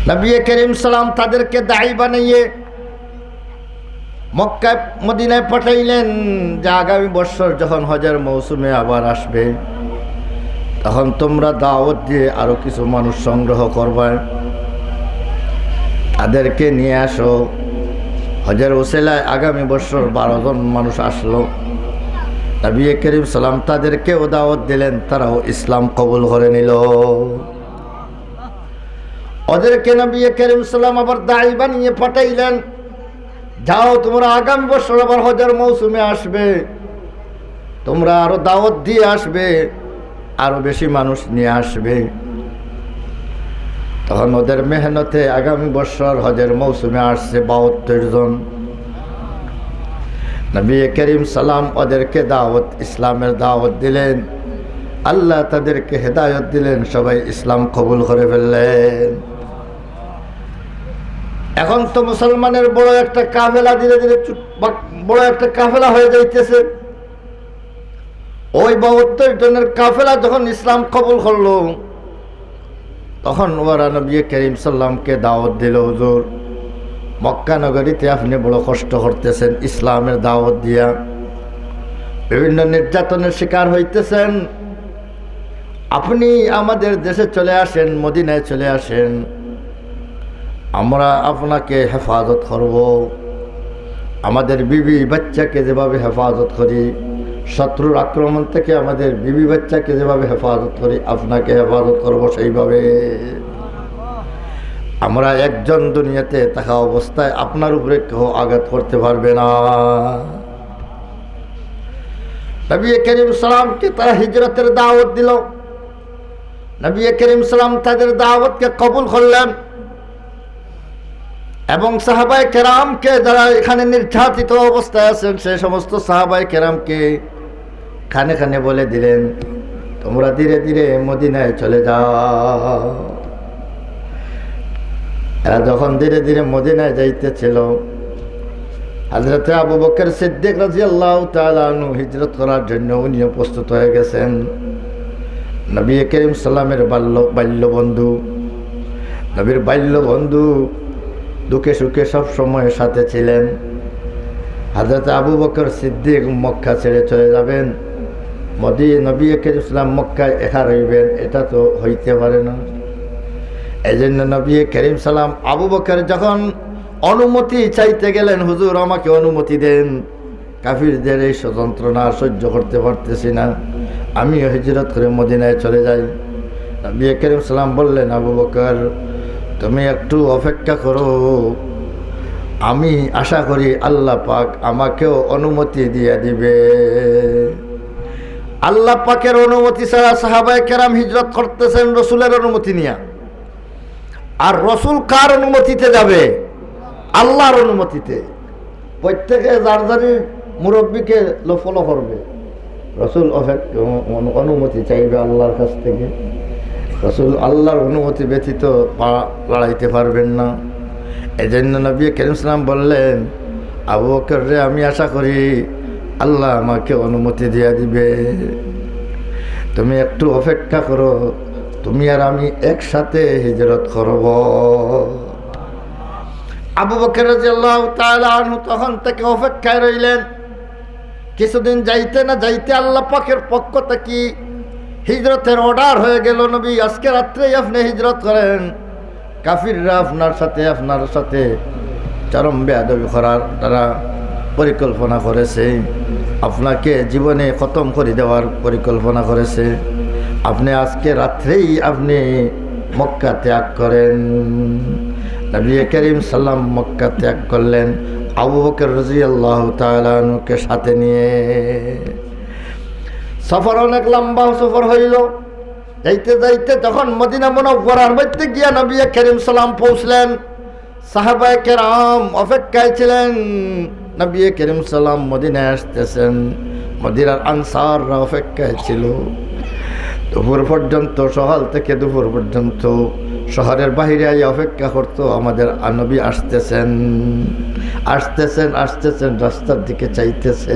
নবী করিম সাল্লাম তাদেরকে দায়ী বানিয়ে মক্কা মদিনায় পাঠাইলেন যে আগামী বছর যখন হজের মৌসুমে আবার আসবে তখন তোমরা দাওয়াত দিয়ে আরো কিছু মানুষ সংগ্রহ করবে, তাদেরকে নিয়ে আসো। হজের ওসিলায় আগামী বছর 12 জন মানুষ আসলো। নবী করিম সাল্লাম তাদেরকেও দাওয়াত দিলেন, তারাও ইসলাম কবুল করে নিল। ওদেরকে নবী করিম সাল্লাম আবার দায়ী বানিয়ে পাঠাইলেন, যাও তোমরা আগামী বছর আবার হজের মৌসুমে আসবে, তোমরা আরো দাওয়াত দিয়ে আসবে, আরো বেশি মানুষ নিয়ে আসবে। তখন ওদের মেহনতে আগামী বছর হজের মৌসুমে আসছে 72 জন। নবী করিম সাল্লাম ওদেরকে দাওয়াত, ইসলামের দাওয়াত দিলেন, আল্লাহ তাদেরকে হেদায়ত দিলেন, সবাই ইসলাম কবুল করে ফেললেন। এখন তো মুসলমানের বড় একটা কাফেলা ধীরে ধীরে বড় একটা কাফেলা হয়ে যাইতেছে। ওই 72 জনের কাফেলা যখন ইসলাম কবুল করলো তখন ওরা নবী করিম সাল্লামকে দাওয়াত দিল, হুজুর মক্কা নগরীতে আপনি বড় কষ্ট করতেছেন, ইসলামের দাওয়াত দিয়া বিভিন্ন নির্যাতনের শিকার হইতেছেন, আপনি আমাদের দেশে চলে আসেন, মদিনায় চলে আসেন, আমরা আপনাকে হেফাজত করব। আমাদের বিবি বাচ্চাকে যেভাবে হেফাজত করি, শত্রুর আক্রমণ থেকে আমাদের বিবি বাচ্চাকে যেভাবে হেফাজত করি, আপনাকে হেফাজত করব সেইভাবে। আমরা একজন দুনিয়াতে থাকা অবস্থায় আপনার উপরে কেউ আঘাত করতে পারবে না। নবী করিম সাল্লামকে তারা হিজরতের দাওয়াত দিল। নবী করিম সাল্লাম তাদের দাওয়াতকে কবুল করলেন এবং সাহাবায়ে কেরামকে যারা এখানে নির্যাতিত অবস্থায় আছেন সেই সমস্ত সাহাবায়ে কেরামকে খানে খানে বলে দিলেন, তোমরা ধীরে ধীরে মদিনায় চলে যাও। এরা যখন ধীরে ধীরে মদিনায় যাইতেছিল, হযরত আবু বকর সিদ্দিক রাদিয়াল্লাহু তাআলা আনহু হিজরত করার জন্য উনিও প্রস্তুত হয়ে গেছেন। নবী করিম সাল্লামের বাল্য বন্ধু, নবীর বাল্য বন্ধু, দুঃখে সুখে সব সময় সাথে ছিলেন। হযরত আবু বকর সিদ্দিক মক্কা ছেড়ে চলে যাবেন, নবী করিম সাল্লাম মক্কায় একা রইবেন, এটা তো হইতে পারে না। এই জন্য নবী করিম সাল্লাম আবু বকর যখন অনুমতি চাইতে গেলেন, হুজুর আমাকে অনুমতি দেন, কাফিরদের এই যন্ত্রণা সহ্য করতে পারতেছি না, আমিও হিজরত করে মদিনায় চলে যাই। নবী করিম সাল্লাম বললেন, আবু বকর তুমি একটু অপেক্ষা করো, আমি আশা করি আল্লাহ পাক আমাকেও অনুমতি দিয়ে দিবে। আল্লাহ পাকের অনুমতি ছাড়া সাহাবায়ে কেরাম হিজরত করতেছেন রসুলের অনুমতি নিয়ে। আর রসুল কার অনুমতিতে যাবে? আল্লাহর অনুমতিতে। প্রত্যেকে যার যার মুরব্বীকে ফলো করবে। রসুল অনুমতি চাইবে আল্লাহর কাছ থেকে। রসুল আল্লাহর অনুমতি ব্যতীত পা লড়াইতে পারবেন না। এই জন্য নবী করিম সাল্লাম বললেন, আবু বকর রে, আমি আশা করি আল্লাহ আমাকে অনুমতি দিয়ে দিবে, তুমি একটু অপেক্ষা করো, তুমি আর আমি একসাথে হিজরত করব। আবু বকর রাদিয়াল্লাহু তাআলা আনহু তখন থেকে অপেক্ষায় রইলেন। কিছুদিন যাইতে না যাইতে আল্লাহ পাকের পক্ষ থেকে হিজরতের অর্ডার হয়ে গেল, নবী আজকে রাত্রেই আপনি হিজরত করেন। কাফিররা আপনার সাথে চরম বেয়াদবি করার তারা পরিকল্পনা করেছে, আপনাকে জীবনে খতম করে দেওয়ার পরিকল্পনা করেছে। আপনি আজকে রাত্রেই আপনি মক্কা ত্যাগ করেন। নবী করিম সাল্লাম মক্কা ত্যাগ করলেন আবু বকর রাদিয়াল্লাহু তাআলা আনহুকে সাথে নিয়ে। সফর অনেক লম্বা সফর হইল। যাইতে যাইতে যখন মদিনা মুনাওয়ারার মধ্যে গিয়া নবী করিম সাল্লাম পৌঁছলেন, সাহাবায়ে কেরাম অপেক্ষায় ছিলেন। নবী করিম সাল্লাম মদিনায় আসতেছেন, মদিনার আনসাররা অপেক্ষায় ছিল। দুপুর পর্যন্ত, সকাল থেকে দুপুর পর্যন্ত শহরের বাহিরে অপেক্ষা করতো, আমাদের নবী আসতেছেন, রাস্তার দিকে চাইতেছে।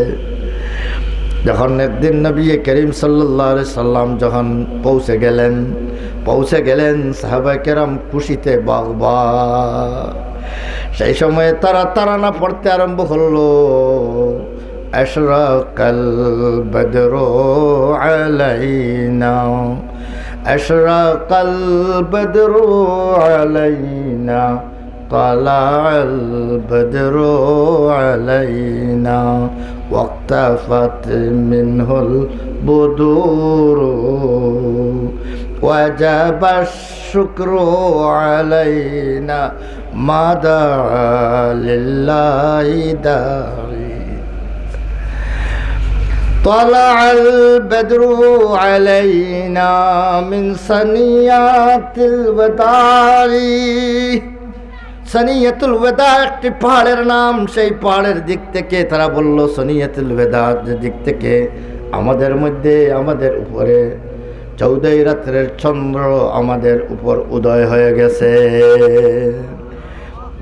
যখন একদিন নবী করিম সাল্লাল্লাহু আলাইহি সাল্লাম যখন পৌঁছে গেলেন সাহাবায়ে কেরাম খুশিতে বাগবা। সেই সময় তারা তারানা পড়তে আরম্ভ করলো, আশরাকাল বদরু আলাইনা, আশরাকাল বদরু আলাইনা, তালাআল বদরু আলাইনা, ওয়াক্তাফাত মিনহুল বুদুরু, ওয়াজাবাশ শুকরু আলাইনা, মাদা লিল্লাহি দারি। طلع البدر علينا من ثنيات الوداع। সনিয়াতুল ওয়াদা একটি পাহাড়ের নাম। সেই পাহাড়ের দিক থেকে তারা বলল, সনিয়াতুল ওয়াদা দিক থেকে আমাদের মধ্যে, আমাদের উপরে 14 রাত্রের চন্দ্র আমাদের উপর উদয় হয়ে গেছে।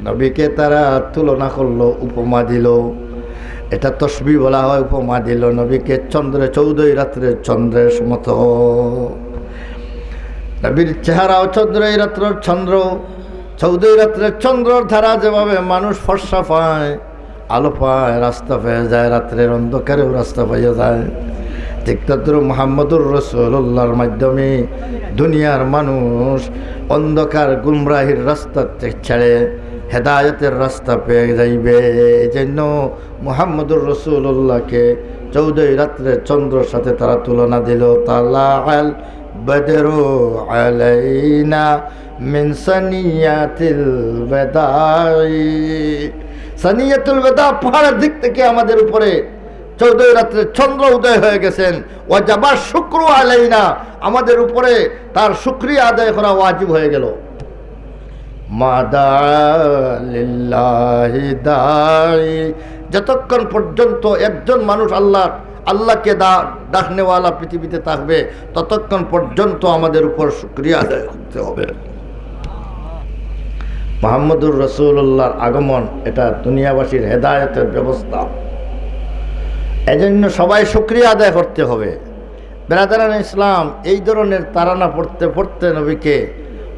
নবীকে তারা তুলনা করলো, উপমা দিল। এটা তসবিহ বলা হয়, উপমা দিল নবীকে চন্দ্রে, 14 রাত্রের চন্দ্রের মতো। নবীর চেহারাও 14 রাত্রের চন্দ্র। 14 রাত্রের চন্দ্রর ধারা যেভাবে মানুষ ফর্সা পায়, আলো পায়, রাস্তা পেয়ে যায়, রাত্রের অন্ধকারেও রাস্তা পেয়ে যায়, ঠিক তদ্রুপ মুহাম্মদুর রাসূলুল্লাহর মাধ্যমে দুনিয়ার মানুষ অন্ধকার গুমরাহির রাস্তা ছেড়ে হেদায়েতের রাস্তা পেয়ে যাইবে। এই জন্য মুহাম্মদুর রাসূলুল্লাহকে 14 রাত্রের চন্দ্রের সাথে তারা তুলনা দিল। তালাআল বদরু আলাইনা মিন সানিয়াতিল ওয়াদাই। সানিয়াতুল ওয়াদা পাহাড়ের দিক থেকে আমাদের উপরে 14 রাত্রে চন্দ্র উদয় হয়ে গেছেন। ওয়াজাবা শুকরু আলাইনা, আমাদের উপরে তার শুকরিয়া আদায় করা ওয়াজিব হয়ে গেল। মাদা লিল্লাহি দাই, যতক্ষণ পর্যন্ত একজন মানুষ আল্লাহকে ডাকনেওয়ালা পৃথিবীতে থাকবে, ততক্ষণ পর্যন্ত আমাদের উপর শুকরিয়া আদায় করতে হবে। মুহাম্মদুর রাসূলুল্লাহর আগমন এটা দুনিয়াবাসীর হেদায়েতের ব্যবস্থা। এজন্য সবাই শুকরিয়া আদায় করতে হবে। বেরাদারান ইসলাম, এই ধরনের তারানা পড়তে পড়তে নবীকে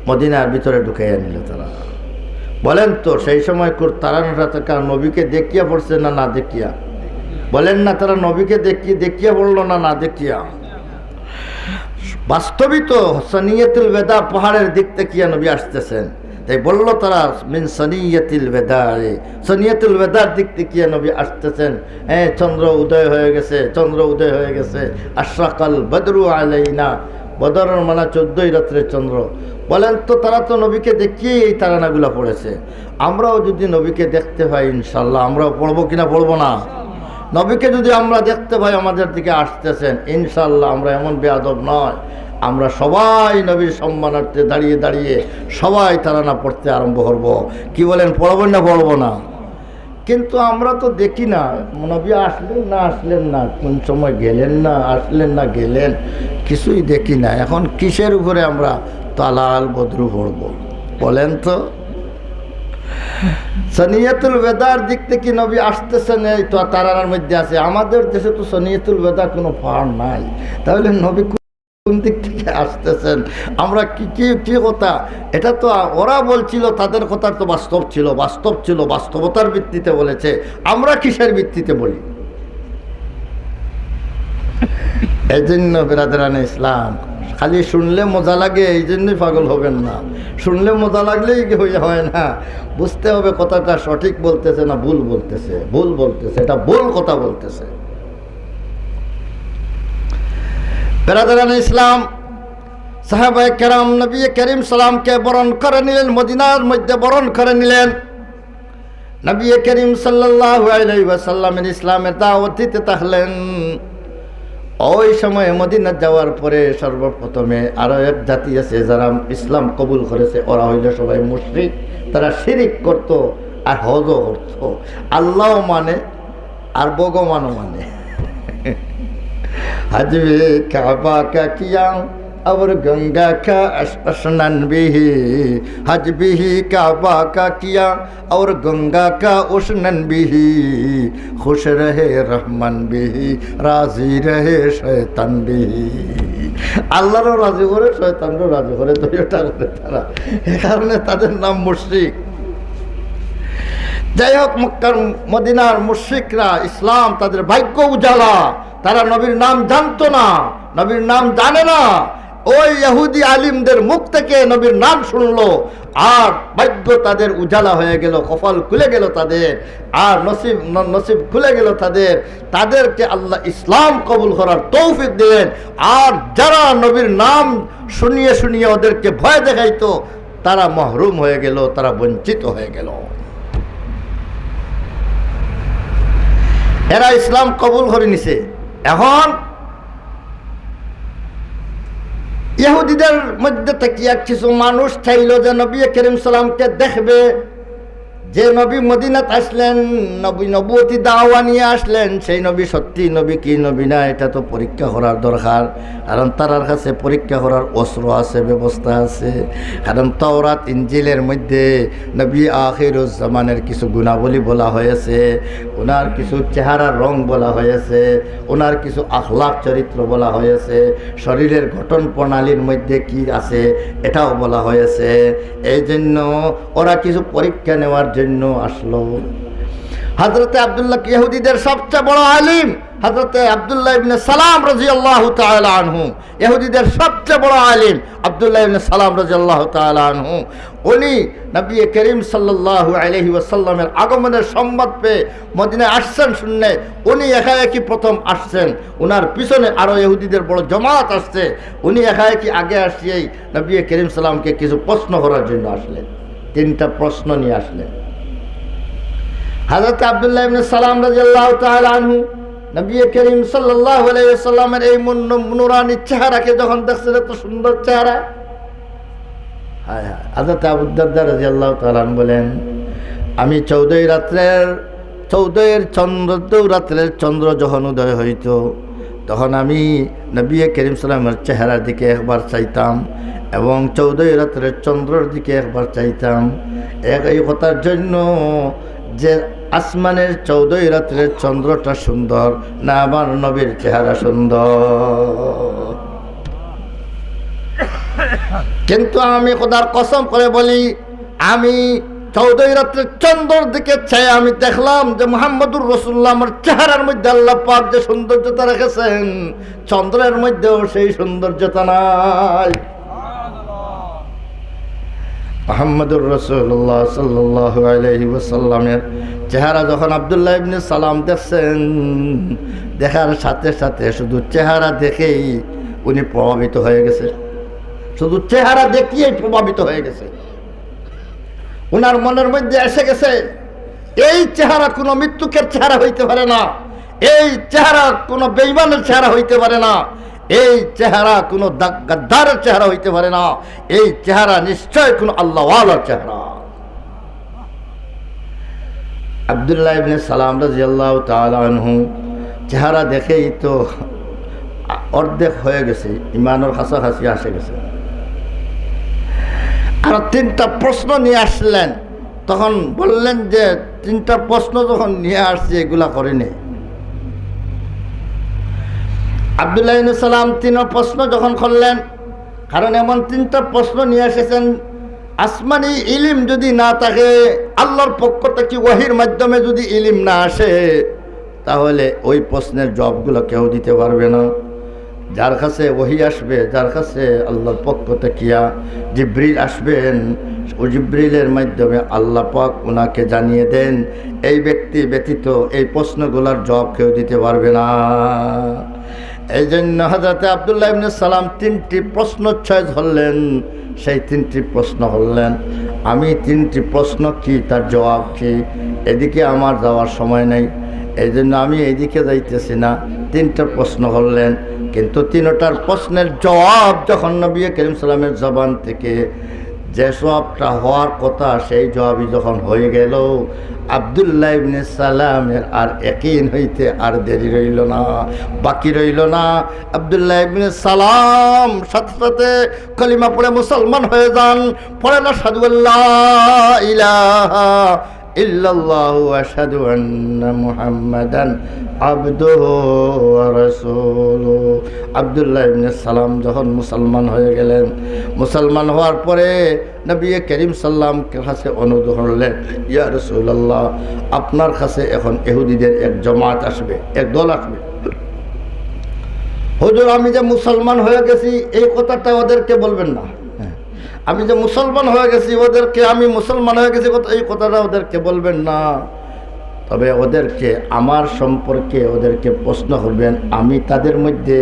মদিনার ভিতরে ঢুকাইয়া নিল তারা। বলেন তো সেই সময় তারানাটা তারা নবীকে দেখিয়া পড়ছে না না দেখিয়া? বলেন না, তারা নবীকে দেখিয়া পড়লো না না দেখিয়া? বাস্তবিক তো সানিয়াতুল ওয়াদা পাহাড়ের দিক থেকে নবী আসতেছেন, তাই বললো তারা মিন সানিয়াতুল ওয়াদা, সানিয়াতুল ওয়াদার দিক থেকে নবী আসতেছেন। হ্যাঁ, চন্দ্র উদয় হয়ে গেছে, চন্দ্র উদয় হয়ে গেছে। আশরাকাল বদরু আলাইনা, বদরের মানে 14 রাত্রের চন্দ্র। বলেন তো, তারা তো নবীকে দেখিয়ে এই তারানাগুলা পড়েছে। আমরাও যদি নবীকে দেখতে পাই ইনশাল্লাহ আমরাও পড়বো কিনা? পড়বো না? নবীকে যদি আমরা দেখতে পাই আমাদের দিকে আসতেছেন, ইনশাল্লাহ আমরা এমন বেয়াদব নয়, আমরা সবাই নবীর সম্মানার্থে দাঁড়িয়ে দাঁড়িয়ে সবাই তারানা পড়তে আরম্ভ করব। কি বলেন, পড়বেন না পড়বো না? কিন্তু আমরা তো দেখি না, নবী আসলেন না, কোন সময় গেলেন না, আসলেন না গেলেন, কিছুই দেখি না। এখন কিসের উপরে আমরা তালাল বদরু পড়ব? বলেন তো। সানিয়াতুল ওয়াদার দিক থেকে নবী আসতেছেন, এই তো তারানার মধ্যে আছে। আমাদের দেশে তো সানিয়াতুল ওয়াদা কোনো পাহাড় নাই, তাহলে নবী কোন দিক থেকে আসতেছেন? আমরা কি কথা? এটা তো ওরা বলছিল, তাদের কথা তো বাস্তব ছিল, বাস্তবতার ভিত্তিতে বলেছে। আমরা কিসের ভিত্তিতে বলি? এই জন্য বেরাদারানে ইসলাম, খালি শুনলে মজা লাগে এই জন্যই পাগল হবেন না। শুনলে মজা লাগলেই হয় না, বুঝতে হবে কথাটা সঠিক বলতেছে না ভুল বলতেছে। এটা ভুল কথা বলতেছে। বেরাদারানে ইসলাম, সাহাবায়ে কেরাম নবী করিম সাল্লামকে বরণ করে নিলেন, মদিনার মধ্যে বরণ করে নিলেন। নবী করিম সাল্লাল্লাহু আলাইহি ওয়াসাল্লামের ইসলামের দাওয়াত দিতে থাকলেন। ওই সময় মদিনা যাওয়ার পরে সর্বপ্রথমে আরো এক জাতি আছে যারা ইসলাম কবুল করেছে, ওরা হইল সবাই মুশরিক। তারা শিরিক করত আর হজও করত, আল্লাহ মানে আর ভগবানও মানে। হাজবে কাবা কা কিয়া और गंगा का स्नान भी, हज भी काबा का किया और गंगा का स्नान भी, खुश रहे रहमान भी, राजी रहे शैतान भी। আল্লাহরও রাজি করে শয়তানরও রাজি করে, দুইটা করে তারা, এ কারণে তাদের নাম মুশরিক। যাই হোক, মক্কার মদিনার মুশরিকরা ইসলাম তাদের ভাগ্য উজালা, তারা নবীর নাম জানতো না, নবীর নাম জানে না। ওই ইহুদি আলিমদের মুখ থেকে নবীর নাম শুনলো আর ভাগ্য তাদের উজালা হয়ে গেল, কপাল খুলে গেল তাদের, আর নসিব খুলে গেল তাদের। তাদেরকে আল্লাহ ইসলাম কবুল করার তৌফিক দিলেন। আর যারা নবীর নাম শুনিয়ে শুনিয়ে ওদেরকে ভয় দেখাইতো, তারা মাহরুম হয়ে গেল, তারা বঞ্চিত হয়ে গেল। এরা ইসলাম কবুল করে নিছে। এখন ইহুদিদের মধ্যে থেকে কিছু মানুষ চাইল যে নবী করিম সাল্লামকে দেখবে, যে নবী মদিনাত আসলেন, নবুয়তি দাওয়া নিয়ে আসলেন, সেই নবী সত্যি নবী কি নবী না, এটা তো পরীক্ষা করার দরকার। কারণ তার কাছে পরীক্ষা করার অস্ত্র আছে, ব্যবস্থা আছে। কারণ তাওরাত ইনজিলের মধ্যে নবী আখিরুজ জামানের কিছু গুণাবলী বলা হয়েছে, ওনার কিছু চেহারার রং বলা হয়েছে, ওনার কিছু আখলাক চরিত্র বলা হয়েছে, শরীরের গঠন প্রণালীর মধ্যে কি আছে এটাও বলা হয়েছে। এই জন্য ওরা কিছু পরীক্ষা নেওয়ার জন্য আসলো। হযরতে আব্দুল্লাহ ইহুদিদের সবচেয়ে বড় আলিম হযরতে আব্দুল্লাহ ইবনে সালাম রাদিয়াল্লাহু তাআলা আনহু, ইহুদিদের সবচেয়ে বড় আলিম আব্দুল্লাহ ইবনে সালাম রাদিয়াল্লাহু তাআলা আনহু, উনি নবী করিম সাল্লাল্লাহু আলাইহি ওয়াসাল্লামের আগমনের সংবাদ পেয়ে মদিনায় আসছেন। শুনলে উনি একাএকি প্রথম আসছেন, উনার পিছনে আরো ইহুদিদের বড় জমাত আসছে। উনি একাএকি আগে আসিয়েই নবী করিম সাল্লামকে কিছু প্রশ্ন করার জন্য আসলেন। তিনটা প্রশ্ন নিয়ে আসলেন। হযরত আব্দুল্লাহ ইবনে সালাম রাদিয়াল্লাহু তাআলা আনহু নবী করিম সাল্লাল্লাহু আলাইহি ওয়াসাল্লামের এই নুরানি চেহারাকে যখন দেখছেন, এত সুন্দর চেহারা, হায় হায়। হযরত আবু দারদা রাদিয়াল্লাহু তাআলা বলেন, আমি 14 রাত্রের চন্দ্র যখন উদয় হইত, তখন আমি নবী করিম সাল্লামের চেহারার দিকে একবার চাইতাম এবং 14 রাত্রের চন্দ্রের দিকে একবার চাইতাম। এই কথার জন্য যে আসমানের 14 রাত্রের চন্দ্রটা সুন্দর না আমার নবীর চেহারা সুন্দর? কিন্তু আমি খোদার কসম করে বলি, আমি 14 রাত্রের চন্দ্রের দিকে চাই, আমি দেখলাম যে মুহাম্মদুর রাসূলুল্লাহ আমার চেহারার মধ্যে আল্লাহ পাক যে সৌন্দর্যতা রেখেছেন, চন্দ্রের মধ্যেও সেই সৌন্দর্যতা নাই। মুহাম্মদুর রাসূলুল্লাহ সাল্লাল্লাহু আলাইহি ওয়াসাল্লামের চেহারা যখন আব্দুল্লাহ ইবনে সালাম দেখছেন, দেখার সাথে সাথে শুধু চেহারা দেখেই উনি প্রভাবিত হয়ে গেছে, শুধু চেহারা দেখিয়েই প্রভাবিত হয়ে গেছে। উনার মনের মধ্যে এসে গেছে, এই চেহারা কোনো মৃত্যুকের চেহারা হইতে পারে না, এই চেহারা কোনো বেঈমানের চেহারা হইতে পারে না, এই চেহারা কোনো গাদ্দারের চেহারা হইতে পারে না, এই চেহারা নিশ্চয় কোনো আল্লাহওয়ালার চেহারা। আব্দুল্লাহ ইবনে সালাম রাদিয়াল্লাহু তাআলা আনহু চেহারা দেখেই তো অর্ধেক হয়ে গেছে, ইমানের কাছাকাছি আসে গেছে। আর 3টা প্রশ্ন নিয়ে আসলেন। তখন বললেন যে 3টা প্রশ্ন যখন নিয়ে আসছে এগুলা করেনি। আব্দুল্লাহ ইবনে সালাম 3 প্রশ্ন যখন করলেন, কারণ এমন 3টা প্রশ্ন নিয়ে এসেছেন, আসমানি ইলিম যদি না থাকে, আল্লাহর পক্ষ থেকে ওহীর মাধ্যমে যদি ইলিম না আসে, তাহলে ওই প্রশ্নের জবাবগুলো কেউ দিতে পারবে না। যার কাছে ওহী আসবে, যার কাছে আল্লাহর পক্ষ থেকে জিবরিল আসবেন, ও জিবরিলের মাধ্যমে আল্লাহ পাক ওনাকে জানিয়ে দেন, এই ব্যক্তি ব্যতীত এই প্রশ্নগুলোর জবাব কেউ দিতে পারবে না। এই জন্য হযরত আব্দুল্লাহ ইবনে সালাম 3টি প্রশ্ন ধরলেন। সেই 3টি প্রশ্ন হলেন, আমি 3টি প্রশ্ন কি তার জবাব কি, এদিকে আমার যাওয়ার সময় নেই, এই জন্য আমি এইদিকে যাইতেছি না। 3টা প্রশ্ন করলেন, কিন্তু 3টার প্রশ্নের জবাব যখন নবী করিম সাল্লামের জবান থেকে যে সবটা হওয়ার কথা সেই জবাবই যখন হয়ে গেল, আব্দুল্লাহ ইবনে সালামের আর ইয়াকিন হইতে আর দেরি রইল না, বাকি রইল না। আব্দুল্লাহ ইবনে সালাম সাথে সাথে কলিমা পড়ে মুসলমান হয়ে যান। পড়ে না আশহাদু আল্লা ইলাহা ইল্লাল্লাহু ওয়া আশহাদু আন্না মুহাম্মাদান আবদুহু ওয়া রাসূলুহু। আব্দুল্লাহ ইবনে সালাম যখন মুসলমান হয়ে গেলেন, মুসলমান হওয়ার পরে নবী করিম সাল্লাল্লাহু কাছে অনুরোধ করলেন, ইয়া রাসূলুল্লাহ, আপনার কাছে এখন ইহুদিদের এক জামাত আসবে, এক দল আসবে। হুজুর, আমি যে মুসলমান হয়ে গেছি এই কথাটা ওদেরকে বলবেন না। আমি যে মুসলমান হয়ে গেছি ওদেরকে, আমি মুসলমান হয়ে গেছি এই কথাটা ওদেরকে বলবেন না। তবে ওদেরকে আমার সম্পর্কে ওদেরকে প্রশ্ন করবেন, আমি তাদের মধ্যে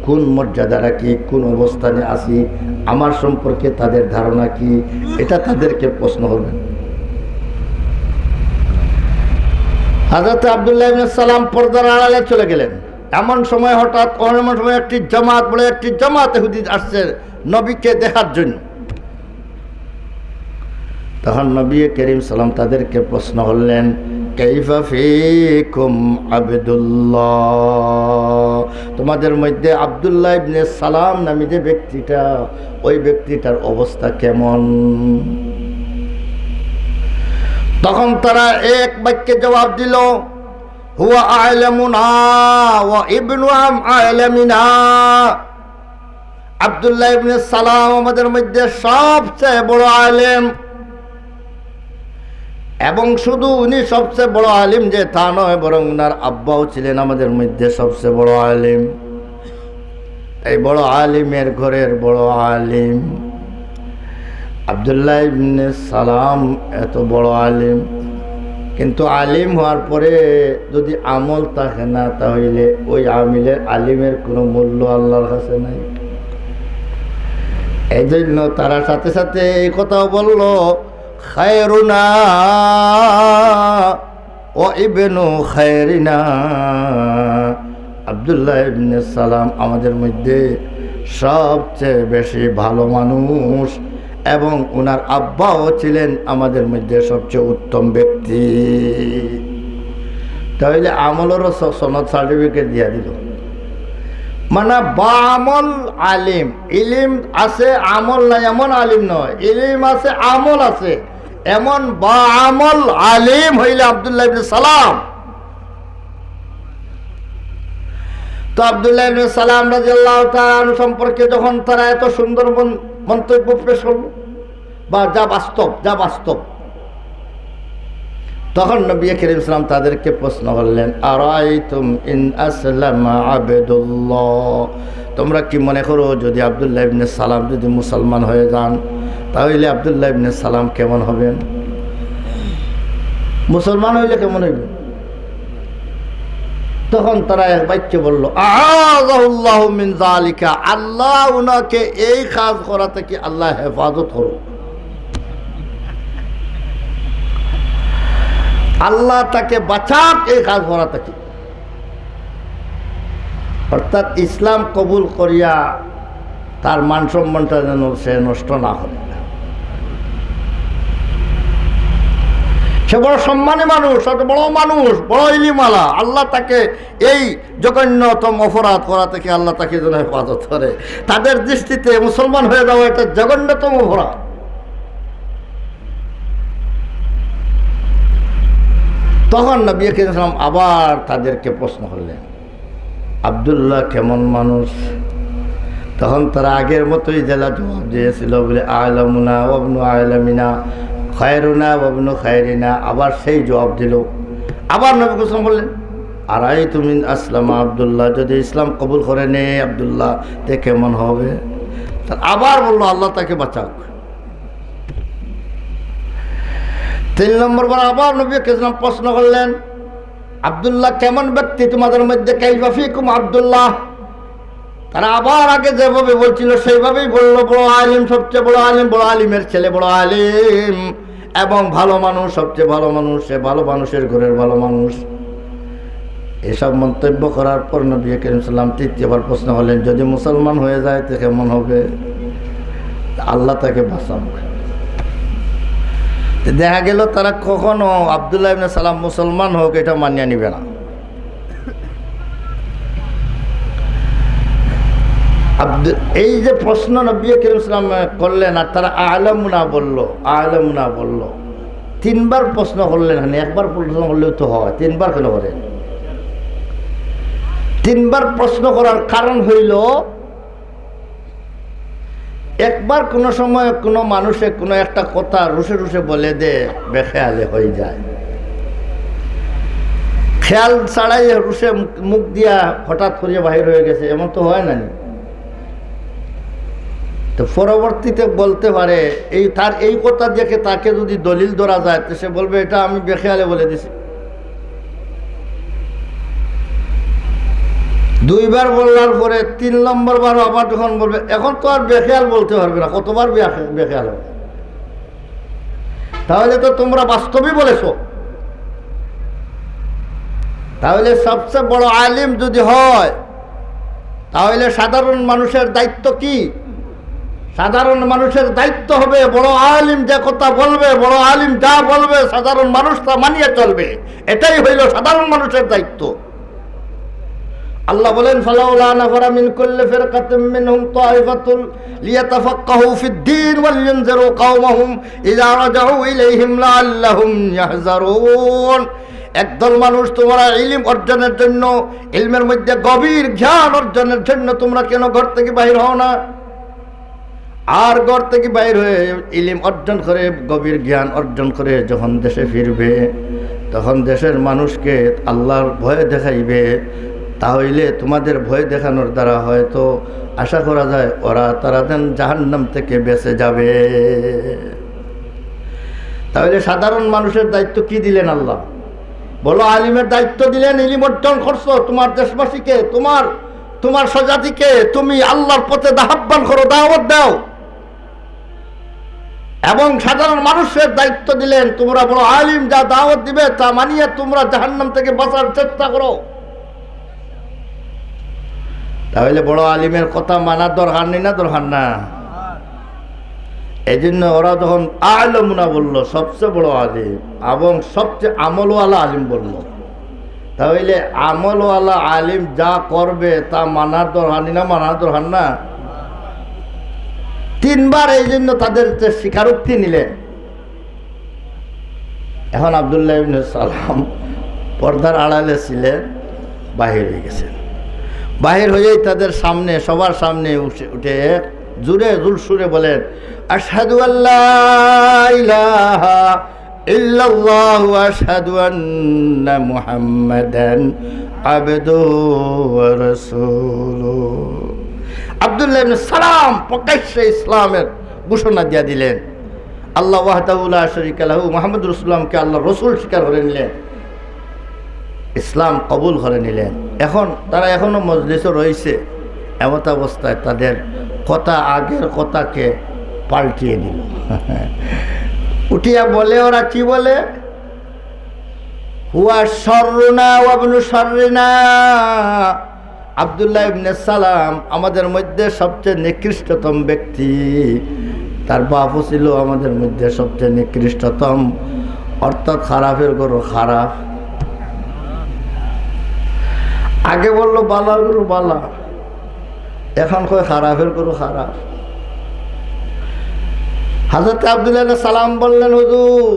কোন মর্যাদা রাখি, কোন অবস্থানে আছি, আমার সম্পর্কে তাদের ধারণা কি, এটা তাদেরকে প্রশ্ন করবেন। হযরত আব্দুল্লাহ ইবনে সালাম পর্দার আড়ালে চলে গেলেন। এমন সময় হঠাৎ এমন সময় একটি জামাত বলে একটি জামাত ইহুদি আসছে নবীকে দেখার জন্য। তখন নবী করিম সাল্লাম তাদেরকে প্রশ্ন করলেন, কাইফা ফীকুম আব্দুল্লাহ, তোমাদের মধ্যে আব্দুল্লাহ ইবনে সালাম নামী যে ব্যক্তিটা, ওই ব্যক্তিটার অবস্থা কেমন? তখন তারা এক বাক্যে জবাব দিল, হুয়া আ'লামুনা ওয়া ইবনু আ'লামিনা। আব্দুল্লাহ ইবনে সালাম আমাদের মধ্যে সবচেয়ে বড় আলেম, এবং শুধু উনি সবচেয়ে বড় আলিম যে তা নয়, বরং ওনার আব্বাও ছিলেন আমাদের মধ্যে সবচেয়ে বড় আলিম। এই বড় আলিমের ঘরের বড় আলিম আব্দুল্লাহ ইবনে সালাম এত বড় আলিম, কিন্তু আলিম হওয়ার পরে যদি আমল থাকে না, তাহলে ওই আলিমের কোনো মূল্য আল্লাহর কাছে নাই। এই জন্য তারা সাথে সাথে এই কথাও বলল, খায়রুনা ও ইবনু খায়রিনা, আব্দুল্লাহ ইবনে সালাম আমাদের মধ্যে সবচেয়ে বেশি ভালো মানুষ, এবং ওনার আব্বাও ছিলেন আমাদের মধ্যে সবচেয়ে উত্তম ব্যক্তি। তাহলে আমলেরও সনদ সার্টিফিকেট দিয়া দিল। মানে বা আমল আলিম, ইলিম আছে আমল নাই এমন আলিম নয়, ইলিম আছে আমল আছে এমন বা আমল আলিম হইলে আব্দুল্লাহ ইবনে সালাম। তো আব্দুল্লাহ ইবনে সালাম রাদিয়াল্লাহু তাআলা আনহু সম্পর্কে যখন তারা এত সুন্দর মন্তব্য পেশ করল, বা যা বাস্তব, তখন নবী করিম সাল্লাল্লাহু তাদেরকে প্রশ্ন করলেন, আরাইতুম ইন আসলামা আবদুল্লাহ, তোমরা কি মনে করো যদি আব্দুল্লাহ ইবনে সালাম যদি মুসলমান হয়ে যান, তাহলে আব্দুল্লাহ ইবনে সালাম কেমন হবেন? মুসলমান হইলে কেমন হইবে? তখন তারা এক বাক্যে বলল, আ'যাহুল্লাহু মিন যালিকা, আল্লাহ উনাকে এই কাজ করা থেকে আল্লাহ হেফাজত করুক, আল্লাহ তাকে বাঁচাক এই কাজ করা থেকে। অর্থাৎ ইসলাম কবুল করিয়া তার মান সম্মানটা যেন সে নষ্ট না হয়। সে বড় সম্মানী মানুষ, বড় মানুষ, বড় ইলিমালা, আল্লাহ তাকে এই জঘন্যতম অপরাধ করা থেকে আল্লাহ তাকে যেন হেফাজত করে। তাদের দৃষ্টিতে মুসলমান হয়ে যাওয়া এটা জঘন্যতম অপরাধ। তখন নবী করিম সাল্লাল্লাহু আলাইহি ওয়াসাল্লাম আবার তাদেরকে প্রশ্ন করলেন, আব্দুল্লাহ কেমন মানুষ? তখন তারা আগের মতোই জেলা জবাব দিয়েছিল, বলে আ'লামুনা ওয়া ইবনু আ'লামিনা, খায়রুনা ওয়া ইবনু খায়রিনা। আবার সেই জবাব দিল। আবার নবী করিম সাল্লাল্লাহু আলাইহি ওয়াসাল্লাম বললেন, আরাইতুম ইন আসলামা আব্দুল্লাহ, যদি ইসলাম কবুল করে নে আব্দুল্লাহ তে কেমন হবে? আবার বললো, আল্লাহ তাকে বাঁচাক। 3 নম্বর বার আবার নবী করিম প্রশ্ন করলেন, আব্দুল্লাহ কেমন ব্যক্তি তোমাদের মধ্যে? কাইফা ফীকুম আব্দুল্লাহ। তারা আবার আগে যেভাবে বলছিল সেইভাবেই বলল, বড় আলিম, সবচেয়ে বড় আলিম, বড় আলিমের ছেলে, বড় আলিম এবং ভালো মানুষ, সবচেয়ে ভালো মানুষ, সে ভালো মানুষের ঘরের ভালো মানুষ। এসব মন্তব্য করার পর নবী করিম সাল্লাল্লাহু আলাইহি ওয়াসাল্লাম 3বার প্রশ্ন হলেন, যদি মুসলমান হয়ে যায় তো কেমন হবে? আল্লাহ তাকে বাঁচাক। দেখা গেল তারা কখনো আব্দুল্লাহ ইবনে সালাম মুসলমান হোক এটা মানিয়ে নিবে না। এই যে প্রশ্ন নবী করিম সাল্লাল্লাহু আলাইহি ওয়াসাল্লাম করলেন আর তারা আ'লামুনা বলল, তিনবার প্রশ্ন করলেন। একবার প্রশ্ন করলেও তো হয়, তিনবার কেন করেন? তিনবার প্রশ্ন করার কারণ হইল, একবার কোনো সময় কোনো মানুষে কোনো একটা কথা রুষে রুষে বলে দে, বেখেয়ালে হয়ে যায়। খেয়াল ছাড়াই রুষে মুখ দিয়া হঠাৎ করে বাহির হয়ে গেছে, এমন তো হয় না। তো পরবর্তীতে বলতে পারে তার এই কথা দেখে তাকে যদি দলিল ধরা যায় তো সে বলবে এটা আমি বেখেয়ালে বলে দিছি। দুইবার বলার পরে 3 নম্বর বার আবার যখন বলবে, এখন তো আর বেখেয়াল বলতে পারবে না, কতবার বেখেয়াল হবে? তাহলে তো তোমরা বাস্তবই বলেছো। তাহলে সবচেয়ে বড় আলিম যদি হয় তাহলে সাধারণ মানুষের দায়িত্ব কি? সাধারণ মানুষের দায়িত্ব হবে বড় আলিম যে কথা বলবে, বড় আলিম যা বলবে সাধারণ মানুষ তা মানিয়ে চলবে। এটাই হইল সাধারণ মানুষের দায়িত্ব। আল্লাহ বলেন, ফালাউলা নাফারা মিন কুল্লি ফিরকাতিন মিনহুম তাইফাতুন লিয়াতাফাক্কাহু ফিদ-দীন ওয়া লিয়ানজিরু কওমাহুম ইযা রাজাউ ইলাইহিম লাআল্লাহুম ইয়াহযারুন। একদল মানুষ তোমরা ইলম অর্জনের জন্য, ইলমের মধ্যে গভীর জ্ঞান অর্জনের জন্য তোমরা কেন ঘর থেকে বাইর হও না? আর ঘর থেকে বাইর হয়ে ইলম অর্জন করে, গভীর জ্ঞান অর্জন করে যখন দেশে ফিরবে তখন দেশের মানুষকে আল্লাহর ভয় দেখাইবে। তাহলে তোমাদের ভয় দেখানোর দ্বারা হয়তো আশা করা যায় তারা যেন জাহান্নাম থেকে বেঁচে যাবে। তাহলে সাধারণ মানুষের দায়িত্ব কি দিলেন আল্লাহ? বলো আলিমের দায়িত্ব দিলেন, ইলম অর্জন করছো, তোমার দেশবাসীকে, তোমার স্বজাতিকে তুমি আল্লাহর পথে আহ্বান করো, দাওয়াত দাও। এবং সাধারণ মানুষের দায়িত্ব দিলেন, তোমরা বড় আলিম যা দাওয়াত দিবে তা মানিয়ে তোমরা জাহান্নাম থেকে বাঁচার চেষ্টা করো। তাহলে বড় আলিমের কথা মানার দরকার নেই না? দরকার না। এই জন্য ওরা যখন আ'লামুনা বলল, সবচেয়ে বড় আলিম এবং সবচেয়ে আমলওয়ালা আলিম বলল, তাহলে আমলওয়ালা আলিম যা করবে তা মানার দরকার নেই না? মানার দরকার না। তিনবার এই জন্য তাদের স্বীকারোক্তি নিলেন। এখন আব্দুল্লাহ ইবনে সালাম পর্দার আড়ালে ছিলেন, বাহির হয়ে গেছেন। বাহির হয়েই তাদের সামনে, সবার সামনে উঠে জোরে জোর সুরে বলেন, আশহাদু আল্লা ইলাহা ইল্লাল্লাহু ওয়া আশহাদু আন্না মুহাম্মাদান আবদুহু ওয়া রাসূলুহু। আব্দুল্লাহ ইবনে সালাম প্রকাশ্যে ইসলামের ঘোষণা দিয়ে দিলেন। আল্লাহ ওয়াহদাহু লা শারীকা লাহু, মুহাম্মদ রাসূলুল্লাহকে আল্লাহ রসুল স্বীকার করে নিলেন, ইসলাম কবুল করে নিলেন। এখন তারা এখনো মজলিসে রয়েছে, এমত অবস্থায় তাদের কথা আগের কথাকে পাল্টিয়ে দিল। উঠিয়া বলে, ওরা কি বলে? হুয়া শাররুনা ওয়া ইবনু শাররিনা। আব্দুল্লাহ ইবনে সালাম আমাদের মধ্যে সবচেয়ে নিকৃষ্টতম ব্যক্তি, তার বাপও ছিল আমাদের মধ্যে সবচেয়ে নিকৃষ্টতম, অর্থাৎ খারাপের গরু খারাপ। আগে বললো বালা গরু বালা, এখন কয় খারাপের গরু খারাপ। হযরত আব্দুল্লাহ ইবনে সালাম বললেন, হুজুর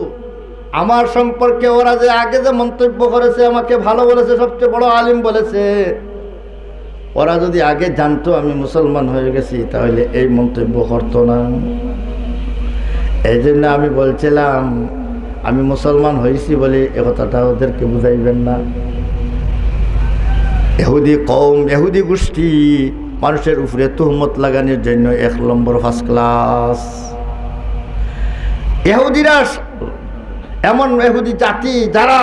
আমার সম্পর্কে ওরা যে আগে যে মন্তব্য করেছে, আমাকে ভালো বলেছে, সবচেয়ে বড় আলিম বলেছে, ওরা যদি আগে জানতো আমি মুসলমান হয়ে গেছি তাহলে এই মন্তব্য করতো না। এই জন্য আমি বলছিলাম আমি মুসলমান হয়েছি বলে এ কথাটা ওদেরকে বুঝাইবেন না। ইহুদি কওম, ইহুদি গোষ্ঠী মানুষের উপরে তুহমত লাগানোর জন্য 1 নম্বর ফার্স্ট ক্লাস। ইহুদিরা এমন ইহুদি জাতি যারা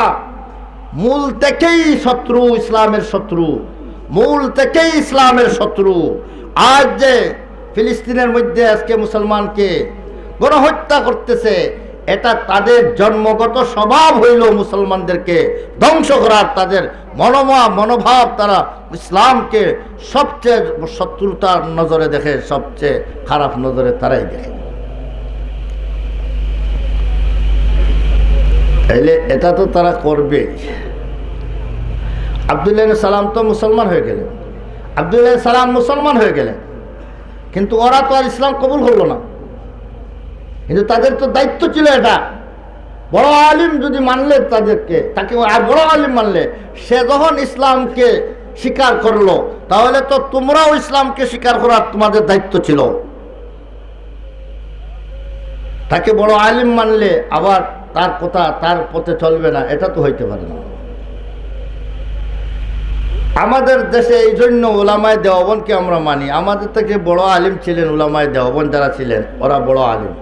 মূল থেকেই শত্রু, ইসলামের শত্রু, মূল থেকেই ইসলামের শত্রু। আজ যে ফিলিস্তিনের মধ্যে আজকে মুসলমানকে গণহত্যা করতেছে, এটা তাদের জন্মগত স্বভাব হইল মুসলমানদেরকে ধ্বংস করার। তাদের মনোভাব, তারা ইসলামকে সবচেয়ে শত্রুতার নজরে দেখে, সবচেয়ে খারাপ নজরে তারাই দেখে। তাইলে এটা তো তারা করবে। আব্দুল্লাহ ইবনে সালাম তো মুসলমান হয়ে গেলেন, আব্দুল্লাহ ইবনে সালাম মুসলমান হয়ে গেলেন, কিন্তু ওরা তো আর ইসলাম কবুল করলো না। কিন্তু তাদের তো দায়িত্ব ছিল এটা, বড় আলিম যদি মানলে তাকে আর বড় আলিম মানলে, সে যখন ইসলামকে স্বীকার করলো, তাহলে তো তোমরাও ইসলামকে স্বীকার করার তোমাদের দায়িত্ব ছিল। তাকে বড় আলিম মানলে আবার তার কথা তার পথে চলবে না, এটা তো হইতে পারে না। আমাদের দেশে এই জন্য উলামায়ে দেওবন্দকে আমরা মানি। আমাদের থেকে বড় আলিম ছিলেন উলামায়ে দেওবন্দ যারা ছিলেন, ওরা বড় আলিম।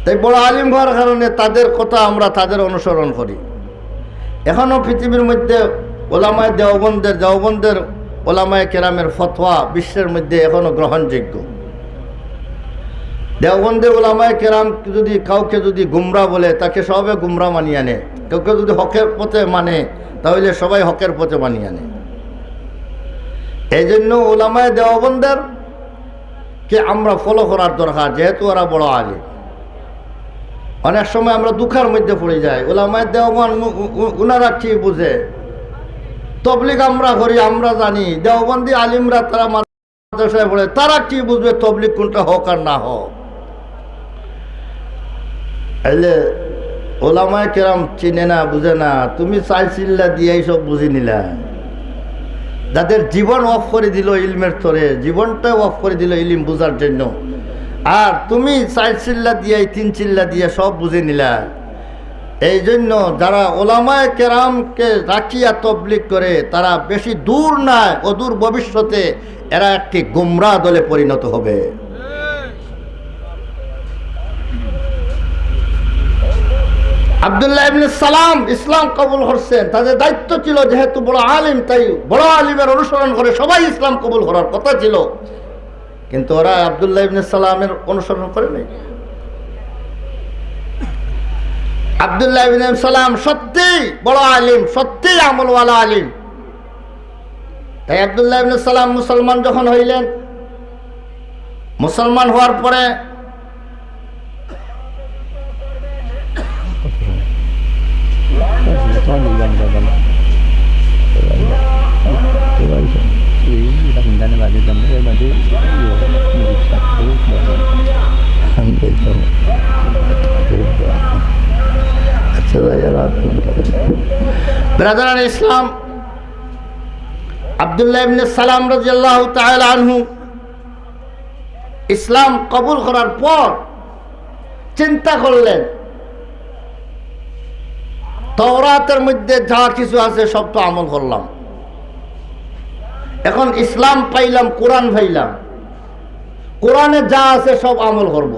তাই বড় আলিম হওয়ার কারণে তাদের কথা আমরা তাদের অনুসরণ করি। এখনও পৃথিবীর মধ্যে উলামায়ে দেওবন্দের উলামায়ে কেরামের ফতোয়া বিশ্বের মধ্যে এখনও গ্রহণযোগ্য। দেওবন্দের উলামায়ে কেরাম যদি কাউকে যদি গুমরা বলে, তাকে সবে গুমরা মানিয়ে আনে। কাউকে যদি হকের পথে মানে, তাহলে সবাই হকের পথে মানিয়ে আনে। এই জন্য উলামায়ে দেওবন্দের কে আমরা ফলো করার দরকার, যেহেতু ওরা বড় আলিম। অনেক সময় আমরা দুঃখের মধ্যে পড়ে যাই, উলামায়ে দেওবন্দ উনারা কি বুঝে, তবলিগ আমরা করি, আমরা জানি দেওবন্দি আলিমরা তারা মাদ্রাসায় পড়ে, তারা কি বুঝবে তবলিগ কোনটা হোক আর না হোক। এলে ওলামায়ে কেরাম চিনে না, বুঝে না, তুমি চাইছিল্লা দিয়ে সব বুঝি নিলা। যাদের জীবন অফ করে দিল ইলমের তরে, জীবনটাও অফ করে দিল ইলম বুঝার জন্য, আর তুমি চাইছিল্লা দিয়ে তিন চিল্লা দিয়ে সব বুঝে নিলা। এই জন্য যারা ওলামায়ে কেরামকে রাখিয়া তবলিগ করে, তারা বেশি দূর নয়, অদূর ভবিষ্যতে এরা একটি গুমরাহ দলে পরিণত হবে। আব্দুল্লাহ ইবনে সালাম ইসলাম কবুল করছেন, তাদের দায়িত্ব ছিল, যেহেতু বড় আলিম, তাই বড় আলিমের অনুসরণ করে সবাই ইসলাম কবুল করার কথা ছিল। কিন্তু ওরা আব্দুল্লাহ ইবনে সালামের অনুসরণ করে নাই। আব্দুল্লাহ ইবনে সালাম সত্যিই বড় আলিম, সত্যিই আমলওয়ালা আলিম। তাই আব্দুল্লাহ ইবনে সালাম মুসলমান যখন হইলেন, মুসলমান হওয়ার পরে ব্রাদারান ইসলাম, আব্দুল্লাহ ইবনে সালাম রাদিয়াল্লাহু তাআলা আনহু ইসলাম কবুল করার পর চিন্তা করলেন, তাওরাতের মধ্যে যা কিছু আছে সব তো আমল করলাম, এখন ইসলাম পাইলাম, কোরআন পাইলাম, কোরআনে যা আছে সব আমল করব।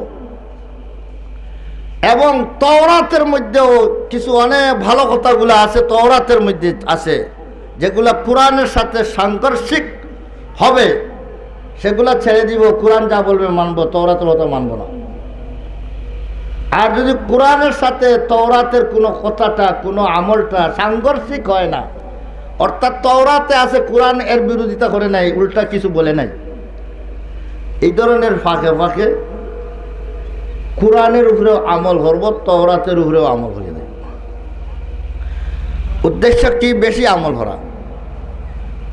এবং তাওরাতের মধ্যেও কিছু অনেক ভালো কথাগুলো আছে, তাওরাতের মধ্যে আছে যেগুলা কোরআনের সাথে সাংঘর্ষিক হবে, সেগুলা ছেড়ে দিব। কোরআন যা বলবে মানব, তাওরাতের কথা মানব না। আর যদি কোরআনের সাথে তাওরাতের কোনো কথাটা, কোনো আমলটা সাংঘর্ষিক হয় না, অর্থাৎ তাওরাতে আছে, কোরআন এর বিরোধিতা করে নাই, উল্টা কিছু বলে নাই, এই ধরনের ফাঁকে ফাঁকে কোরআনের উপরেও আমল করব, তাওরাতের উপরেও আমল করে দেব। উদ্দেশ্য কি? বেশি আমল করা।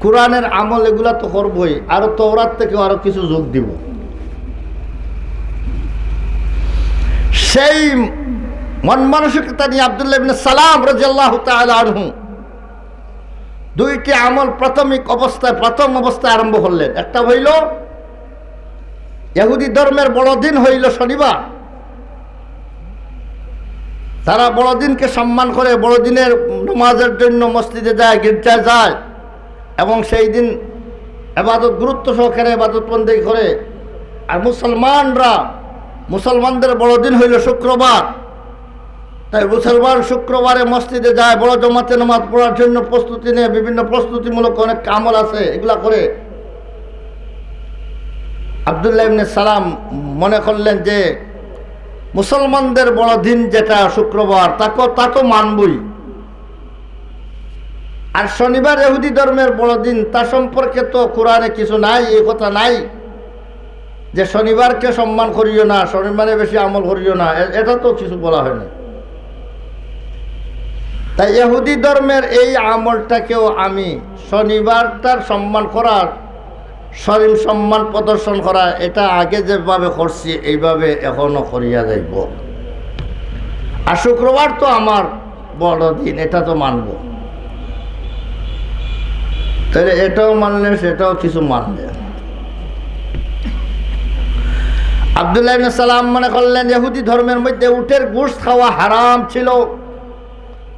কোরআনের আমল এগুলা তো করবই, আরো তাওরাত থেকে আরো কিছু যোগ দিব। সেই মন মানসিকতা নিয়ে আব্দুল্লাহ ইবনে সালাম রাদিয়াল্লাহু তাআলা আনহু দুইটি আমল প্রথম অবস্থায় আরম্ভ করলেন। একটা হইল ইহুদি ধর্মের বড়দিন হইল শনিবার। তারা বড়দিনকে সম্মান করে, বড়দিনের নামাজের জন্য মসজিদে যায়, গির্জায় যায়, এবং সেই দিন ইবাদত গুরুত্ব সহকারে ইবাদত বন্দেগী করে। আর মুসলমানদের বড়দিন হইল শুক্রবার, তাই মুসলমান শুক্রবারে মসজিদে যায়, বড় জমাতে নামাজ পড়ার জন্য প্রস্তুতি নেয়, বিভিন্ন প্রস্তুতিমূলক অনেক আমল আছে, এগুলা করে। আব্দুল্লাহ ইবনে সালাম মনে করলেন যে মুসলমানদের বড়দিন যেটা শুক্রবার, তা তো মানবই। আর শনিবার ইহুদি ধর্মের বড়দিন, তা সম্পর্কে তো কোরআনে কিছু নাই, এই কথা নাই যে শনিবারকে সম্মান করিও না, শনিবারে বেশি আমল করিও না, এটা তো কিছু বলা হয় না। তাই ইহুদি ধর্মের এই আমলটাকেও আমি শনিবারটার সম্মান করার, শরীর সম্মান প্রদর্শন করা, এটা আগে যেভাবে করছি এইভাবে এখনো করিয়া যাইব। আর শুক্রবার তো আমার বড় দিন, এটা তো মানব। তাহলে এটাও মানলে সেটাও কিছু মানলে। আব্দুল্লাহ ইবনে সালাম মনে করলেন ইহুদি ধর্মের মধ্যে উটের গোশত খাওয়া হারাম ছিল,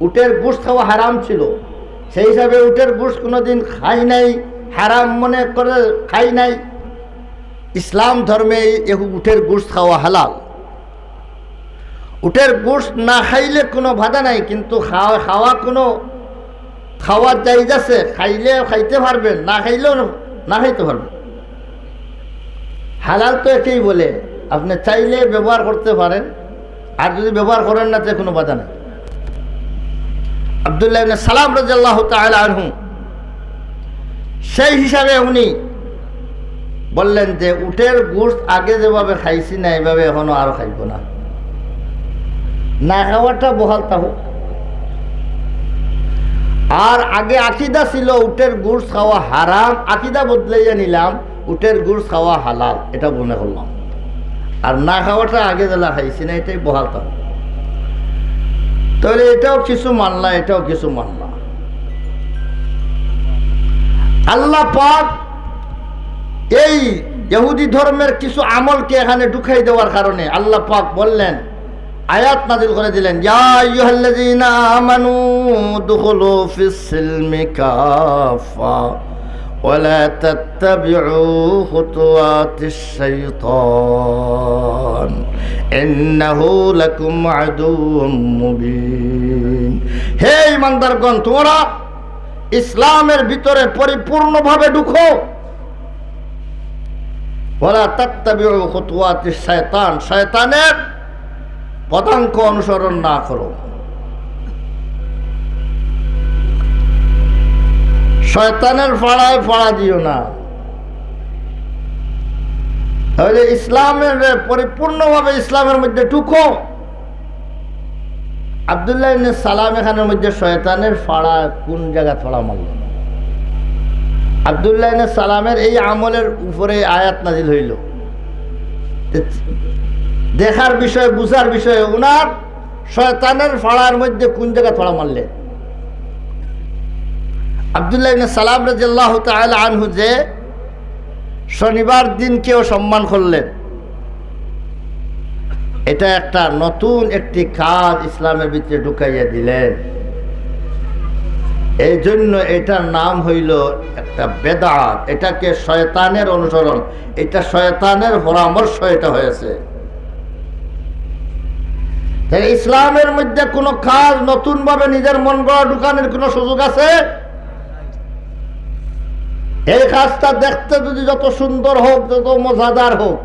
উটের গোশত খাওয়া হারাম ছিল। সেই হিসাবে উটের গোশত কোনোদিন খাই নাই, হারাম মনে করে খাই নাই। ইসলাম ধর্মে উটের গোশত খাওয়া হালাল। উটের গোশত না খাইলে কোনো বাধা নাই, কিন্তু খাওয়ার জায়েজ আছে। খাইলে খাইতে পারবেন, না খাইলেও না খাইতে পারবেন। হালাল তো একেই বলে, আপনি চাইলে ব্যবহার করতে পারেন, আর যদি ব্যবহার করেন না তো কোনো বাধা নেই। আব্দুল্লাহ ইবনে সালাম রাদিয়াল্লাহু তাআলা আনহু সেই হিসাবে উনি বললেন যে উটের গোশত আগে যেভাবে খাইছি না এইভাবে এখনো আরো খাইব না, না খাওয়াটা বহাল থাকুক। আর আগে আকীদা ছিল উটের গোশত খাওয়া হারাম, আকীদা বদলাইয়া নিলাম উটের গোশত খাওয়া হালাল, এটা মনে করলাম। আর না খাওয়াটা আগে যেটা খাইছি না এটাই বহাল থাকুক। তাহলে এটাও কিছু মানলা, এটাও কিছু মানলা। আল্লাহ পাক এই ইহুদি ধর্মের কিছু আমলকে এখানে ঢুকাই দেওয়ার কারণে আল্লাহ পাক বললেন, আয়াত নাযিল করে দিলেন, ইয়া আইয়ুহাল্লাযীনা আমানু দুখুলু ফিস সিলমি কাফা ওয়া লা তাত্তাবিউ খুতুওয়াতিশ শাইতান ইন্নাহু লাকুম আদুউম মুবিন। হে ঈমানদারগণ, তোমরা ইসলামের ভিতরে পরিপূর্ণভাবে ঢুকো। ওয়া লা তাত্তাবিউ খুতুওয়াতিশ শাইতান, শয়তানের পদাঙ্ক অনুসরণ না করো। শয়তানের ফাড়ায় ফাড়া দিও না। তাহলে ইসলামের পরিপূর্ণভাবে ইসলামের মধ্যে ঢুকো। আব্দুল্লাহ ইবনে সালাম এখানের মধ্যে শয়তানের ফাড়া কোন জায়গা ফাড়া মারল? আব্দুল্লাহ ইবনে সালামের এই আমলের উপরে আয়াত নাজিল হইল। দেখার বিষয়ে, বুঝার বিষয়ে উনার শয়তানের ফাড়ার মধ্যে কোন জায়গা ফাড়া মারলেন? আব্দুল্লাহ ইবনে সালাম রাদিয়াল্লাহু তাআলা আনহু যে শনিবার দিনকেও সম্মান করলেন, এটা একটা নতুন একটি কাজ ইসলামের ভিতরে ঢুকাইয়া দিলেন। এই জন্য এটার নাম হইল একটা বেদাত। এটাকে শয়তানের অনুসরণ, এটা শয়তানের পরামর্শ এটা হয়েছে। তাহলে ইসলামের মধ্যে কোনো কাজ নতুনভাবে নিজের মন গড়া ঢুকানোর কোনো সুযোগ আছে? এই কাজটা দেখতে যদি যত সুন্দর হোক, যত মজাদার হোক,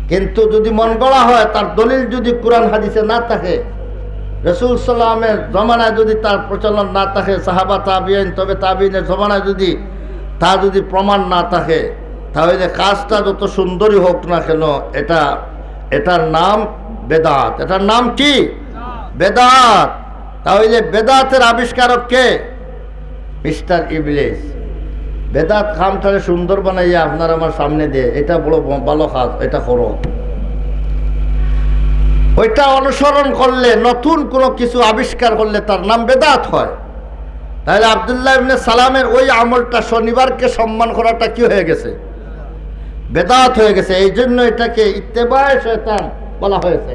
কিন্তু যদি মন গড়া হয়, তার দলিল যদি কোরআন হাদিসে না থাকে, রাসূল সাল্লাল্লাহু আলাইহি ওয়াসাল্লামের জমানায় যদি তার প্রচলন না থাকে, সাহাবা তাবিঈন, তবে তাবিঈনের জমানায় যদি তা যদি প্রমাণ না থাকে, তাহলে কাজটা যত সুন্দরই হোক না কেন, এটার নাম বেদাত। এটার নাম কি? বেদাত। তাহলে বেদাতের আবিষ্কারক কে? মিস্টার ইবলিস। বেদাত খামটারে সুন্দর বানাইয়া আপনার আমার সামনে দিয়ে, এটা বড় ভালো কাজ, এটা করো। ওইটা অনুসরণ করলে, নতুন কোনো কিছু আবিষ্কার করলে তার নাম বেদাত হয়। তাহলে আব্দুল্লাহ ইবনে সালামের ওই আমলটা, শনিবারকে সম্মান করাটা কি হয়ে গেছে? বেদাত হয়ে গেছে। এই জন্য এটাকে ইত্তেবায়ে শয়তান বলা হয়েছে।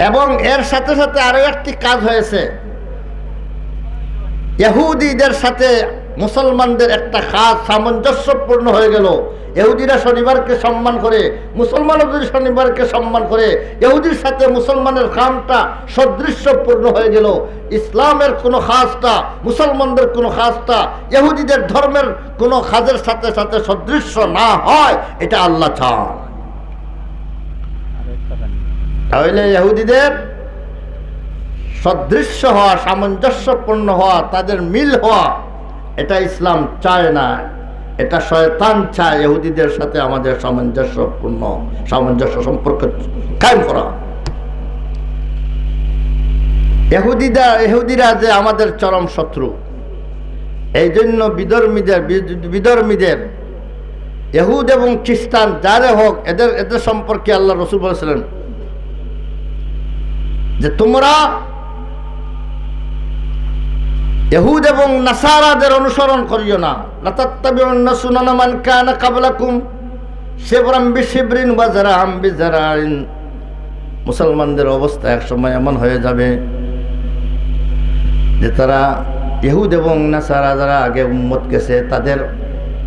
এবং এর সাথে সাথে আরো একটি কাজ হয়েছে, ইহুদিদের সাথে মুসলমানদের একটা কাজ সামঞ্জস্যপূর্ণ হয়ে গেল। ইহুদিরা শনিবারকে সম্মান করে, মুসলমানও যদি শনিবারকে সম্মান করে, ইহুদির সাথে মুসলমানের কামটা সদৃশ্যপূর্ণ হয়ে গেল। ইসলামের কোনো কাজটা, মুসলমানদের কোনো কাজটা ইহুদিদের ধর্মের কোনো কাজের সাথে সাথে সদৃশ্য না হয়, এটা আল্লাহ চান। তাহলে ইহুদিদের সদৃশ্য হওয়া, সামঞ্জস্যপূর্ণ হওয়া, তাদের মিল হওয়া, এটা ইসলাম চায় না, এটা শয়তান চায়। ইহুদিদের সাথে আমাদের সামঞ্জস্য সম্পর্ক কায়েম করা। ইহুদিরা যে আমাদের চরম শত্রু, এই জন্য বিধর্মীদের ইহুদ এবং খ্রিস্টান যারে হোক এদের সম্পর্কে আল্লাহ রসুল বলেছিলেন যে তোমরা ইহুদ এবং নাসারাদের অনুসরণ করিও না। লা তাত্তাবিউন্না সুনানা মান কানা ক্বাবলাকুম শিবরাম বিশিবরিন ওয়া যারাআম বিযারাইন। মুসলমানদের অবস্থা একসময় এমন হয়ে যাবে যে তারা ইহুদ এবং নাসারা যারা আগে উম্মত গেছে তাদের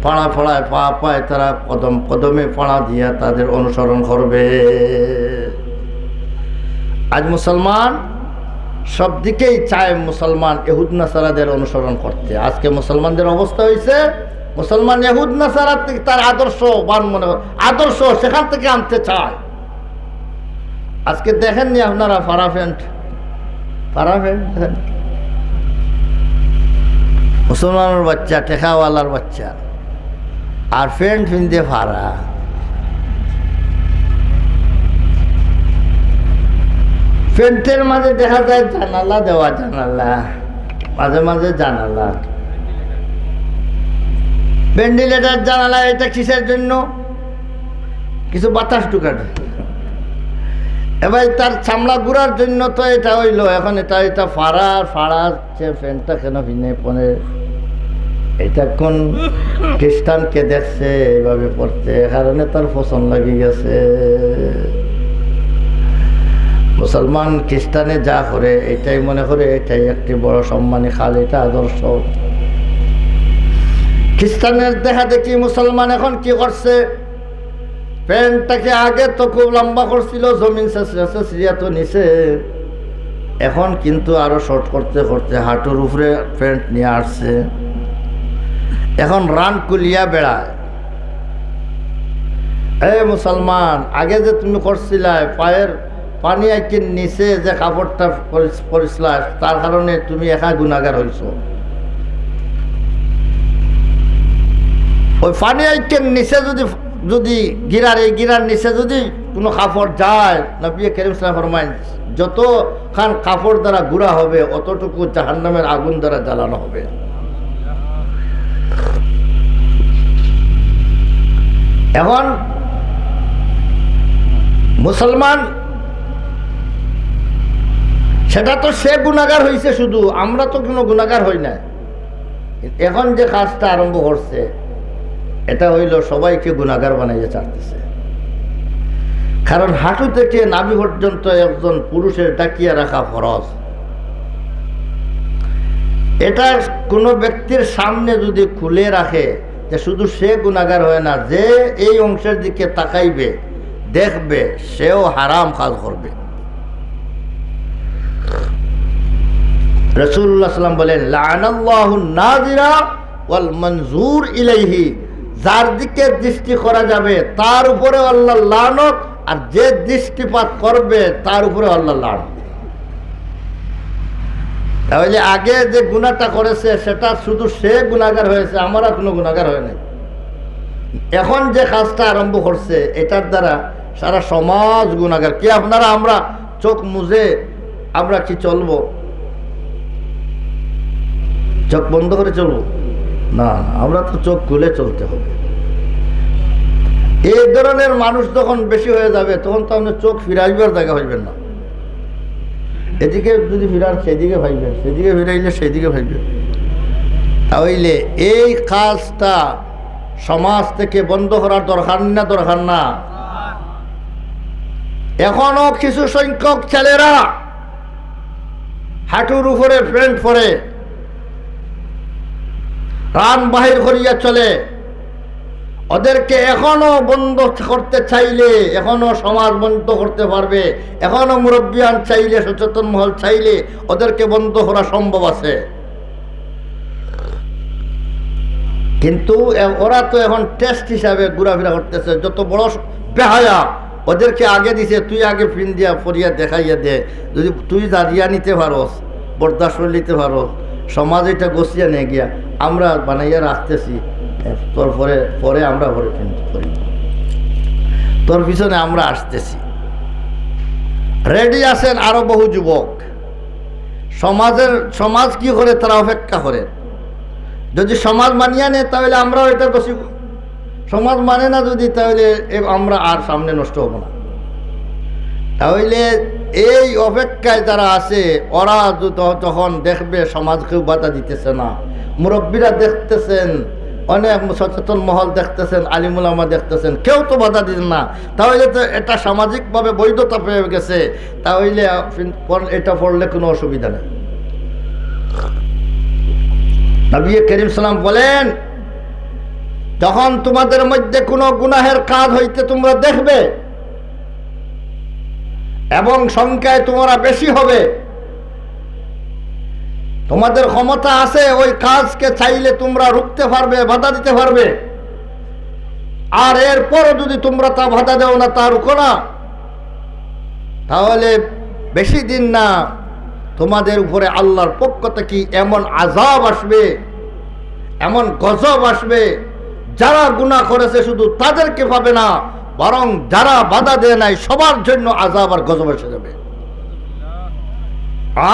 পাড়া পাড়ায় পা পায় তারা কদমে পাড়া দিয়া তাদের অনুসরণ করবে। আজ মুসলমান সব দিকেই চায় মুসলমান ইহুদ নাসারাদের অনুসরণ করতে। আজকে মুসলমানদের অবস্থা হয়েছে মুসলমান ইহুদ নাসারা থেকে তার আদর্শ সেখান থেকে আনতে চায়। আজকে দেখেননি আপনারা ফারা প্যান্ট দেখেন, মুসলমানের বাচ্চা টেকাওয়ালার বাচ্চা আর প্যান্ট পিনতে ফারা। প্যান্টের মাঝে দেখা যায় জানালা দেওয়া, জানালা মাঝে মাঝে জানালা, ভেন্টিলেটার জানালা। এটা কিসের জন্য? কিছু বাতাস ঢুকার। এবার তার চামড়া গুড়ার জন্য তো এটা হইলো। এখন এটা ফাড়া ফ্যানটা কেন ভিনে পরে? এটা কোন খ্রিস্টানকে দেখছে এইভাবে পড়তে, কারণে তার পছন্দ লাগি গেছে। মুসলমান খ্রিস্টানে যা করে এটাই মনে করে এটাই একটি বড় সম্মানী খাল, এটা আদর্শ। খ্রিস্টানের দেখা দেখি মুসলমান এখন কি করছে, প্যান্টটাকে আগে তো খুব লম্বা করছিল, জমিন সিরিয়া তো নিচে, এখন কিন্তু আরো শর্ট করতে করতে হাঁটুর উপরে প্যান্ট নিয়ে আসছে। এখন রান কুলিয়া বেড়ায়। মুসলমান আগে যে তুমি করছিলা পায়ের পানি আইকের নিচে যে কাপড়টা পরিছিল, তার কারণে তুমি একা গুনাহগার হইছ। ওই পানি আইকের নিচে যদি গিরার নিচে যদি কোনো কাপড় যায়, নবী করিম সাল্লাল্লাহু আলাইহি ওয়াসাল্লাম ফরমায় যতখান কাপড় দ্বারা গুড়া হবে অতটুকু জাহান্নামের আগুন দ্বারা জ্বালানো হবে। এখন মুসলমান সেটা তো সে গুনাহগার হয়েছে, শুধু আমরা তো কোনো গুনাহগার হই না। এখন যে কাজটা আরম্ভ করছে এটা হইল সবাইকে গুনাহগার বানাইয়ে চাচ্ছে। কারণ হাঁটু থেকে নাভি পর্যন্ত একজন পুরুষের ডাকিয়ে রাখা ফরজ। এটা কোনো ব্যক্তির সামনে যদি খুলে রাখে যে শুধু সে গুনাহগার হয় না, যে এই অংশের দিকে তাকাইবে দেখবে সেও হারাম কাজ করবে। রাসূলুল্লাহ সাল্লাল্লাহু আলাইহি ওয়াসাল্লাম বলেন লাআনাল্লাহু নাযিরা ওয়াল মানজুর ইলাইহি, যার দিকে দৃষ্টি করা যাবে তার উপরে আল্লাহর লানত, আর যে দৃষ্টিপাত করবে তার উপরে আল্লাহর লানত। তাহলে আগে যে গুনাহটা করেছে সেটা শুধু সে গুনাহগার হয়েছে, আমরা কোনো গুনাহগার হয় নাই। এখন যে কাজটা আরম্ভ করছে এটার দ্বারা সারা সমাজ গুনাহগার। কি আপনারা আমরা চোখ মুজে আমরা কি চলবো? চোখ বন্ধ করে চলবো না, আমরা তো চোখ খুলে চলতে হবে। এই ধরনের মানুষ যখন বেশি হয়ে যাবে তখন তো আপনি চোখ ফিরাইবার জায়গা হইবেন না। এদিকে যদি ফিরান সেদিকে ভাইবেন, সেদিকে ফিরাইলে সেদিকে ভাইবেন। তাহলে এই কাজটা সমাজ থেকে বন্ধ করার দরকার না? এখনো কিছু সংখ্যক ছেলেরা হাঁটুর উপরে প্যান্ট পরে রান বাহির করিয়া চলে। ওদেরকে এখনো বন্ধ করতে চাইলে এখনো সমাজ বন্ধ করতে পারবে, এখনো মুরব্বিয়ান চাইলে, সচেতন মহল চাইলে ওদেরকে বন্ধ করা সম্ভব আছে। কিন্তু ওরা তো এখন টেস্ট হিসাবে ঘোরাফেরা করতেছে। যত বড় বেহায়া ওদেরকে আগে দিছে, তুই আগে পিন দিয়া পরিয়া দেখাইয়া দে, যদি তুই দাঁড়িয়ে নিতে পারস, বরদাস্ত নিতে পারস, সমাজ এটা গোছিয়া নিয়ে গিয়া আমরা বানাইয়া রাখতেছি, তোর পরে আমরা পরে করি, তোর পিছনে আমরা আসতেছি। রেডি আছেন আরো বহু যুবক, সমাজ কি করে, তারা অপেক্ষা করে। যদি সমাজ মানিয়ে নেয় তাহলে আমরাও এটা বসিব, সমাজ মানে না যদি, তাহলে আমরা আর সামনে নষ্ট হব না। তাহলে এই অপেক্ষায় যারা আছে, ওরা যখন দেখবে সমাজ কেউ বাধা দিতেছে না, মুরব্বীরা দেখতেছেন, অনেক সচেতন মহল দেখতেছেন, আলিমুল আমা দেখতেছেন, কেউ তো বাধা দিন না, তাহলে তো এটা সামাজিকভাবে বৈধতা পেয়ে গেছে, তাহলে এটা পড়লে কোনো অসুবিধা নেই। নবী করিম সাল্লাম বলেন, যখন তোমাদের মধ্যে কোনো গুনাহের কাজ হইতে তোমরা দেখবে এবং সংখ্যায় তোমরা বেশি হবে, তোমাদের ক্ষমতা আছে, ওই কাজকে চাইলে তোমরা রুখতে পারবে, বাধা দিতে পারবে, আর এরপরও যদি তোমরা তা বাধা দেও না, তা রুখো না, তাহলে বেশি দিন না তোমাদের উপরে আল্লাহর পক্ষ থেকে এমন আযাব আসবে, এমন গজব আসবে, যারা গুনাহ করেছে শুধু তাদেরকে পাবে না, বরং যারা বাধা দেয় নাই সবার জন্য আযাব আর গজব এসে যাবে।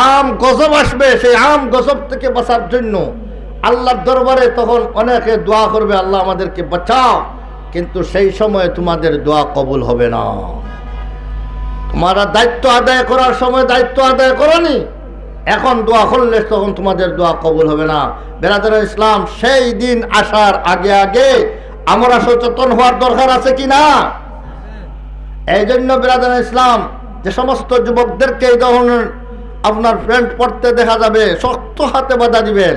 আম গজব আসবে, সেই আম গজব থেকে বাঁচার জন্য আল্লাহর দরবারে তখন অনেকে দোয়া করবে, আল্লাহ আমাদেরকে বাঁচাও, কিন্তু সেই সময় তোমাদের দোয়া কবুল হবে না। তোমরা দায়িত্ব আদায় করার সময় দায়িত্ব আদায় করনি, এখন দোয়া করলে তখন তোমাদের দোয়া কবুল হবে না। বেরাদার ইসলাম, সেই দিন আসার আগে আগে আমরা সচেতন হওয়ার দরকার আছে কি না? এই জন্য বেরাদার ইসলাম, যে সমস্ত যুবকদেরকে এই ধরনের আপনার ফ্রেন্ড পড়তে দেখা যাবে, শক্ত হাতে বাধা দিবেন,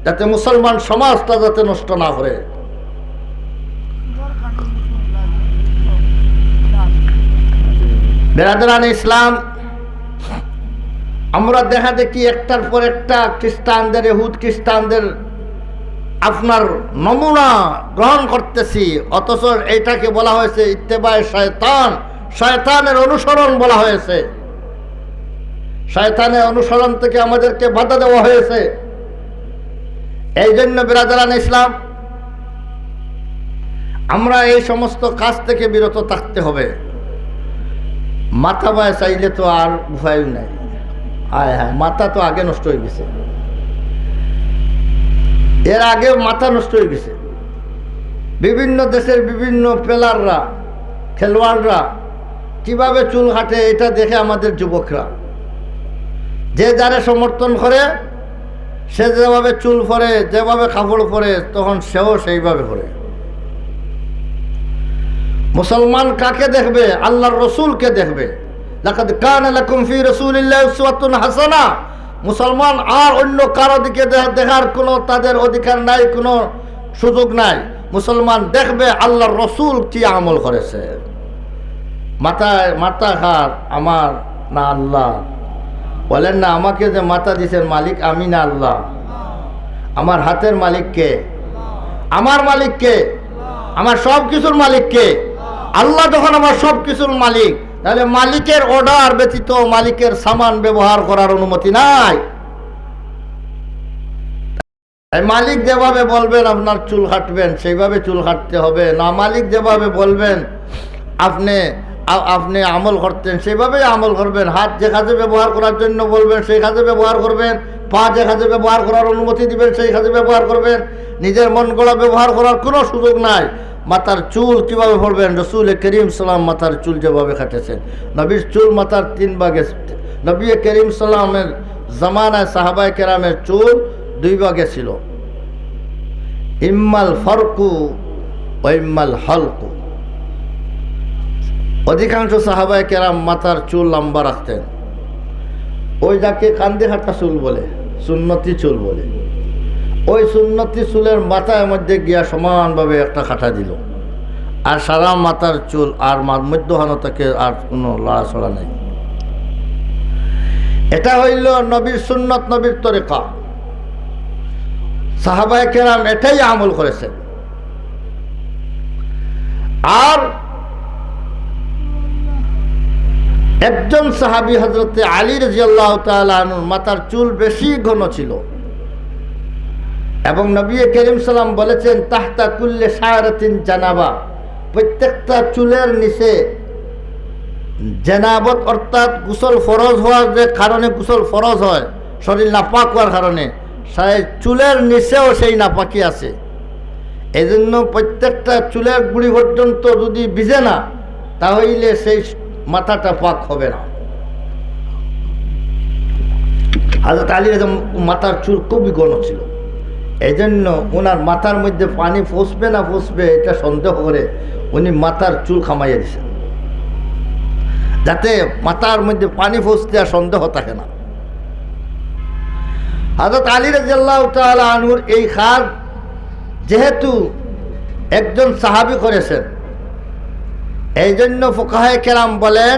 যাতে মুসলমান সমাজটা যাতে নষ্ট না করে। বেরাদারান ইসলাম, আমরা দেখা দেখি একটার পর একটা খ্রিস্টানদের, ইহুদ খ্রিস্টানদের আপনার নমুনা গ্রহণ করতেছি, অথচ এইটাকে বলা হয়েছে ইত্তেবায়ে শয়তান, শয়তানের অনুসরণ বলা হয়েছে। শয়তানের অনুসরণ থেকে আমাদেরকে বাধা দেওয়া হয়েছে। এই জন্য বিরাদারান ইসলাম, আমরা এই সমস্ত কাজ থেকে বিরত থাকতে হবে। মাথা বায় চাইলে তো আর উপায় নাই। হায় হায়, মাথা তো আগে নষ্ট হয়ে গেছে, এর আগে মাথা নষ্ট হয়ে গেছে। বিভিন্ন দেশের বিভিন্ন প্লেয়াররা, খেলোয়াড়রা কিভাবে চুল কাটে, এটা দেখে আমাদের যুবকরা, যে যারে সমর্থন করে, সে যেভাবে চুল পরে, যেভাবে কাপড় পরে, তখন সেও সেইভাবে পরে। মুসলমান কাকে দেখবে? আল্লাহর রসুলকে দেখবে। লাকাদ কানা লাকুম ফি রাসূলিল্লাহি উসওয়াতুন হাসানা। মুসলমান আর অন্য কারো দিকে দেখার কোনো তাদের অধিকার নাই, কোনো সুযোগ নাই। মুসলমান দেখবে আল্লাহর রসুল কি আমল করেছে। মাথা খার আমার না আল্লাহ? বলেন না, আমাকে যে মাথা দিয়েছেন মালিক আমি না আল্লাহ? আমার হাতের মালিক কে? আমার মালিক কে? আমার সব কিছুর মালিক কে? আল্লাহ। যখন আমার সব কিছুর মালিক, তাহলে মালিকের অর্ডার ব্যতীত মালিকের সামান ব্যবহার করার অনুমতি নাই। মালিক যেভাবে বলবেন আপনার চুল কাটবেন, সেইভাবে চুল কাটতে হবে না। মালিক যেভাবে বলবেন আপনি আমল করতেন, সেইভাবেই আমল করবেন। হাত যে কাজে ব্যবহার করার জন্য বলবেন সেই কাজে ব্যবহার করবেন। পা যে কাজে ব্যবহার করার অনুমতি দিবেন সেই কাজে ব্যবহার করবেন। নিজের মন গড়া ব্যবহার করার কোনো সুযোগ নাই। মাথার চুল কিভাবে পড়বেন? রসুল করিম সাল্লাম মাথার চুল যেভাবে কাটেছেন, নবীর চুল মাথার 3 ভাগে। নবী করিম সাল্লামের জামানায় সাহাবায়ে কেরামের চুল 2 ভাগে ছিল, ইম্মাল ফারকু ও ইম্মাল হলকু। অধিকাংশ সাহাবায়ে কেরাম মাথার চুল লম্বা রাখতেন, ওই যাকে কান্দে হাঁটা চুল বলে, সুন্নতি চুল বলে। ওই সুন্নতি চুলের মাথার মধ্যে গিয়া সমানভাবে একটা কাটা দিল, আর সারা মাথার চুল আর মধ্যখানো থেকে আর কোনো লড়াছড়া নেই। এটা হইল নবীর সুন্নত, নবীর তরিকা। সাহাবায়ে কেরাম এটাই আমল করেছেন। আর একজন সাহাবী হযরতে আলী রাদিয়াল্লাহু তাআলা আনহুর মাথার চুল বেশি ঘন ছিল, এবং নবী করিম সাল্লাম বলেছেন তাহতা কুল্লি শারাতিন জানাবা, প্রত্যেকটা চুলের নিচে জেনাবত অর্থাৎ গোসল ফরজ হওয়ার যে কারণে গোসল ফরজ হয়, শরীর নাপাক হওয়ার কারণে চুলের নিচেও সেই নাপাকি আছে। এই জন্য প্রত্যেকটা চুলের গুড়ি পর্যন্ত যদি ভিজে না, তাহলে সেই মাথাটা পাক হবে না। হযরত আলীর মাথার চুল খুবই ঘন ছিল, এই জন্য ওনার মাথার মধ্যে পানি ফসবে না ফসবে এটা সন্দেহ করে উনি মাথার চুল খামাইয়া দিয়েছেন, যাতে মাথার মধ্যে পানি ফসতে আর সন্দেহ থাকে না। হযরত আলী রাদিয়াল্লাহু তাআলা আনহুর এই কাজ যেহেতু একজন সাহাবী করেছেন, এই জন্য ফুকাহায়ে কেরাম বলেন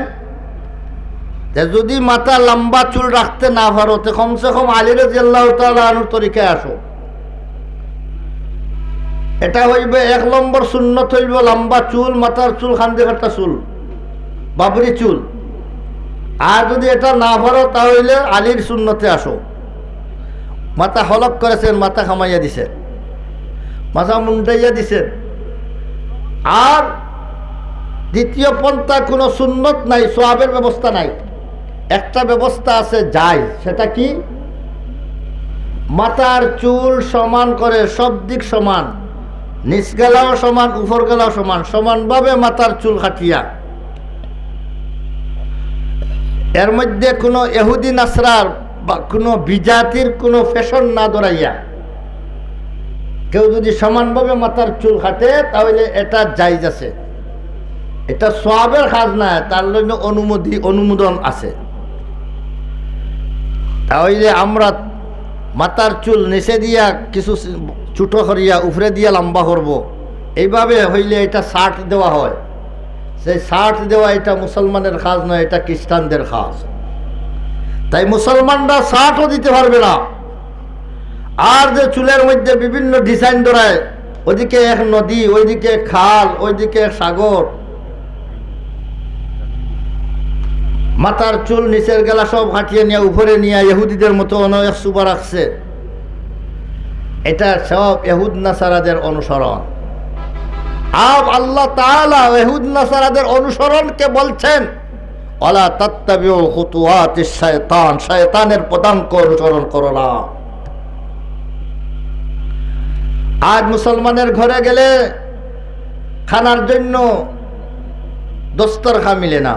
যে যদি মাথা লম্বা চুল রাখতে না পারো তো কমসে কম আলী রাদিয়াল্লাহু তাআলা আনহুর তরিকায় আসো। এটা হইবে 1 নম্বর সুন্নত হইবে লম্বা চুল, মাথার চুল খান্দি কাটা চুল, বাবরি চুল। আর যদি এটা না পারো তাহলে আলীর সুন্নতে আসো। মাথা হলক করেছেন, মাথা খামাইয়া দিছেন, মাথা মুন্ডাইয়া দিছেন। আর দ্বিতীয় পন্থা কোনো সুন্নত নাই, সওয়াবের ব্যবস্থা নাই। একটা ব্যবস্থা আছে যাই, সেটা কি? মাথার চুল সমান করে, সব দিক সমান, নিচ গেলাও সমান, উপর গেলাও সমান, সমানভাবে মাথার চুল কাটিয়া, এর মধ্যে কোনো ইহুদি নাসরার বা কোনো বিজাতির কোনো ফ্যাশন না ধরাইয়া কেউ যদি সমানভাবে মাথার চুল কাটে তাহলে এটা জায়েজ আছে। এটা সওয়াবের কাজ না, তার জন্য অনুমোদন আছে। তাহলে আমরা মাথার চুল নিচে দিয়া কিছু ছোটো করিয়া উপরে দিয়া লম্বা করব, এইভাবে হইলে এটা শার্ট দেওয়া হয়। সেই শার্ট দেওয়া এটা মুসলমানের কাজ নয়, এটা খ্রিস্টানদের কাজ। তাই মুসলমানরা শার্টও দিতে পারবে না। আর যে চুলের মধ্যে বিভিন্ন ডিজাইন ধরায়, ওইদিকে এক নদী, ওইদিকে খাল, ওইদিকে সাগর, মাথার চুল নিচের গেলা সব হাঁটিয়ে নিয়ে উপরে নিয়ে ইহুদিদের মতো অনেক সুবা রাখছে, এটা সব ইহুদ নাসারাদের অনুসরণ। আব আল্লাহ তাআলা ইহুদ নাসারাদের অনুসরণকে বলছেন ওয়ালা তাত্তাবিউ খুতুওয়াতিশ শায়তান, শয়তানের পদাঙ্ক অনুসরণ করো না। আজ মুসলমানের ঘরে গেলে খানার জন্য দস্তরখান মিলে না।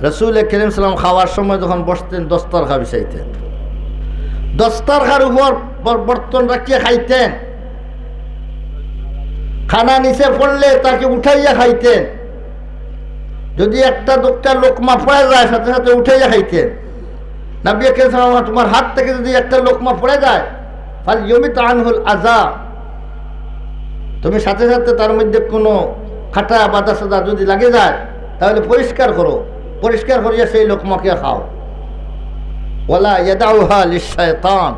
রাসূল কারীম সাল্লাল্লাহু আলাইহি ওয়াসাল্লাম খাওয়ার সময় যখন বসতেন দস্তরখান বিছাইতেন, দস্তরখার উপর বর্তন রাখিয়া খাইতেন। খানা নিচে পড়লে তাকে উঠাইয়া খাইতেন। যদি একটা দুটা লোকমা পড়ে যায় সাথে সাথে উঠাইয়া খাইতেন। নবী কারীম সাল্লাল্লাহু আলাইহি ওয়াসাল্লাম তোমার হাত থেকে যদি একটা লোকমা পড়ে যায় ফাল ইউমিত আনহুল আযা, তুমি সাথে সাথে তার মধ্যে কোনো খাটা বাদা সাদা যদি লাগে যায় তাহলে পরিষ্কার করো, পরিষ্কার করিয়া সেই লোকমাকে খাও। ওয়ালা ইয়াদাউহা লিশ-শায়তান,